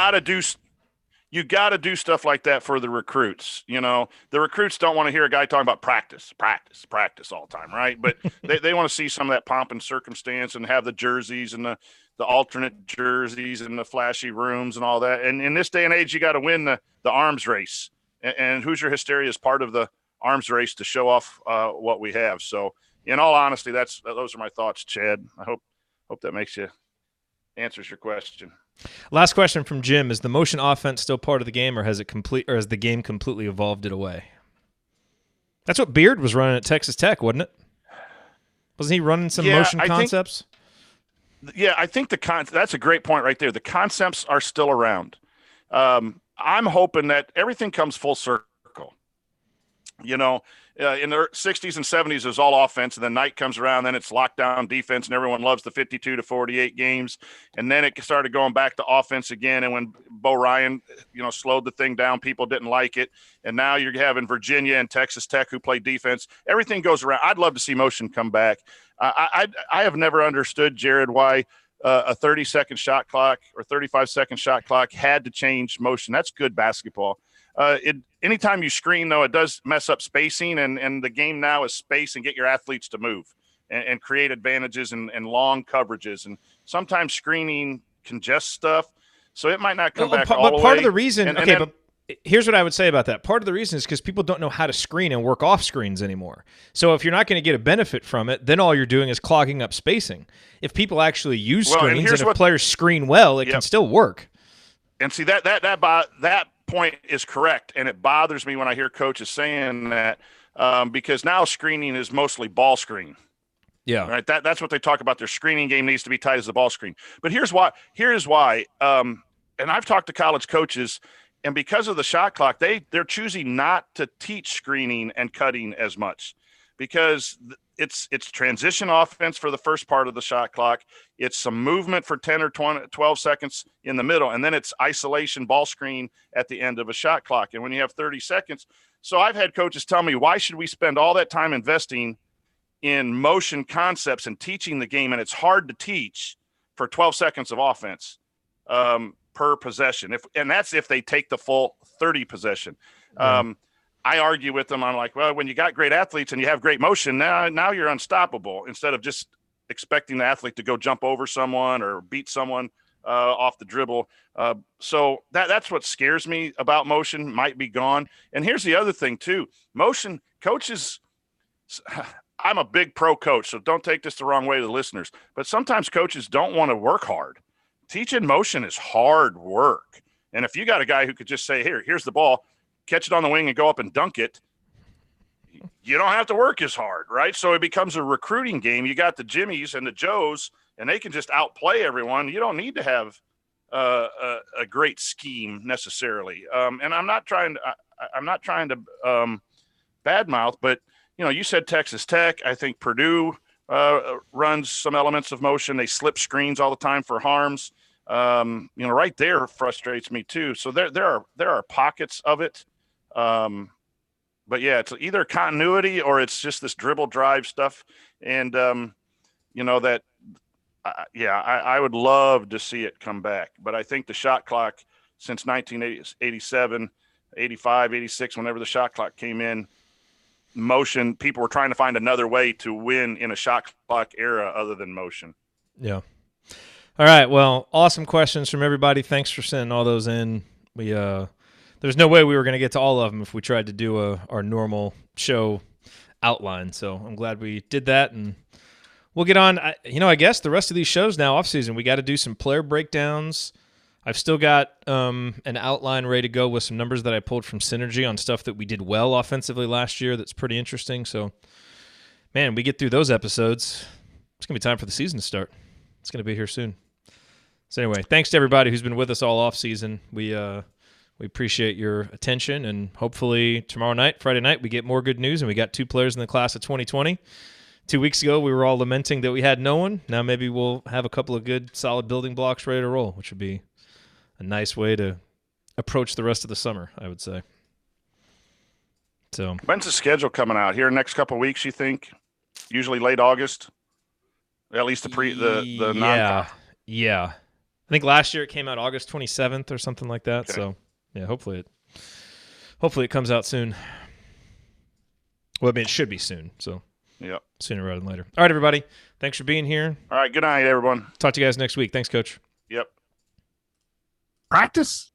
Speaker 7: You got to do stuff like that for the recruits. The recruits don't want to hear a guy talking about practice all the time, right? But they want to see some of that pomp and circumstance and have the jerseys and the alternate jerseys and the flashy rooms and all that. And in this day and age, you got to win the arms race. And Hoosier Hysteria is part of the arms race to show off what we have. So, in all honesty, those are my thoughts, Chad. I hope that answers your question.
Speaker 1: Last question from Jim: is the motion offense still part of the game, or has the game completely evolved it away? That's what Beard was running at Texas Tech, wasn't it? Wasn't he running some motion concepts?
Speaker 7: I think that's a great point right there. The concepts are still around. I'm hoping that everything comes full circle. In the 60s and 70s, it was all offense, and then night comes around, then it's lockdown defense, and everyone loves the 52 to 48 games. And then it started going back to offense again. And when Bo Ryan, slowed the thing down, people didn't like it. And now you're having Virginia and Texas Tech who play defense. Everything goes around. I'd love to see motion come back. I have never understood, Jerod, why a 30-second shot clock or 35-second shot clock had to change motion. That's good basketball. Anytime you screen, though, it does mess up spacing, and the game now is space and get your athletes to move and create advantages and long coverages. And sometimes screening congests stuff, so it might not come back all the way.
Speaker 1: But part of the reason – but here's what I would say about that. Part of the reason is because people don't know how to screen and work off screens anymore. So if you're not going to get a benefit from it, then all you're doing is clogging up spacing. If people actually use screens and if players screen well, it can still work.
Speaker 7: And see, that point is correct, and it bothers me when I hear coaches saying that because now screening is mostly ball screen.
Speaker 1: Yeah,
Speaker 7: right. That's what they talk about. Their screening game needs to be tight as the ball screen. But here's why. And I've talked to college coaches, and because of the shot clock, they're choosing not to teach screening and cutting as much because it's transition offense for the first part of the shot clock. It's some movement for 10 or 12 seconds in the middle, and then it's isolation ball screen at the end of a shot clock. And when you have 30 seconds, so I've had coaches tell me, why should we spend all that time investing in motion concepts and teaching the game? And it's hard to teach for 12 seconds of offense per possession. And that's if they take the full 30 possession. I argue with them. I'm like, well, when you got great athletes and you have great motion, now you're unstoppable instead of just expecting the athlete to go jump over someone or beat someone off the dribble. So that's what scares me about motion might be gone. And here's the other thing too. Motion coaches, I'm a big pro coach, so don't take this the wrong way to the listeners, but sometimes coaches don't want to work hard. Teaching motion is hard work. And if you got a guy who could just say, here's the ball, catch it on the wing and go up and dunk it, you don't have to work as hard, right? So it becomes a recruiting game. You got the Jimmies and the Joes, and they can just outplay everyone. You don't need to have a great scheme necessarily. And I'm not trying to badmouth, but you said Texas Tech. I think Purdue runs some elements of motion. They slip screens all the time for harms. Right there frustrates me too. So there are pockets of it. But yeah, it's either continuity or it's just this dribble drive stuff. And, I would love to see it come back. But I think the shot clock since 1987, 85, 86, whenever the shot clock came in, motion, people were trying to find another way to win in a shot clock era other than motion.
Speaker 1: Yeah. All right. Well, awesome questions from everybody. Thanks for sending all those in. There's no way we were going to get to all of them if we tried to do our normal show outline. So I'm glad we did that, and we'll get on. I guess the rest of these shows now, off-season, we got to do some player breakdowns. I've still got an outline ready to go with some numbers that I pulled from Synergy on stuff that we did well offensively last year that's pretty interesting. So, man, we get through those episodes, it's going to be time for the season to start. It's going to be here soon. So anyway, thanks to everybody who's been with us all off-season. We appreciate your attention, and hopefully tomorrow night, Friday night, we get more good news, and we got 2 players in the class of 2020. 2 weeks ago, we were all lamenting that we had no one. Now maybe we'll have a couple of good, solid building blocks ready to roll, which would be a nice way to approach the rest of the summer, I would say. So,
Speaker 7: when's the schedule coming out? Here next couple of weeks, you think? Usually late August? At least the
Speaker 1: yeah. I think last year it came out August 27th or something like that. Okay. So, yeah, hopefully it comes out soon. Well, I mean, it should be soon. So,
Speaker 7: yeah,
Speaker 1: sooner rather than later. All right, everybody. Thanks for being here.
Speaker 7: All right, good night, everyone.
Speaker 1: Talk to you guys next week. Thanks, Coach.
Speaker 7: Yep.
Speaker 9: Practice.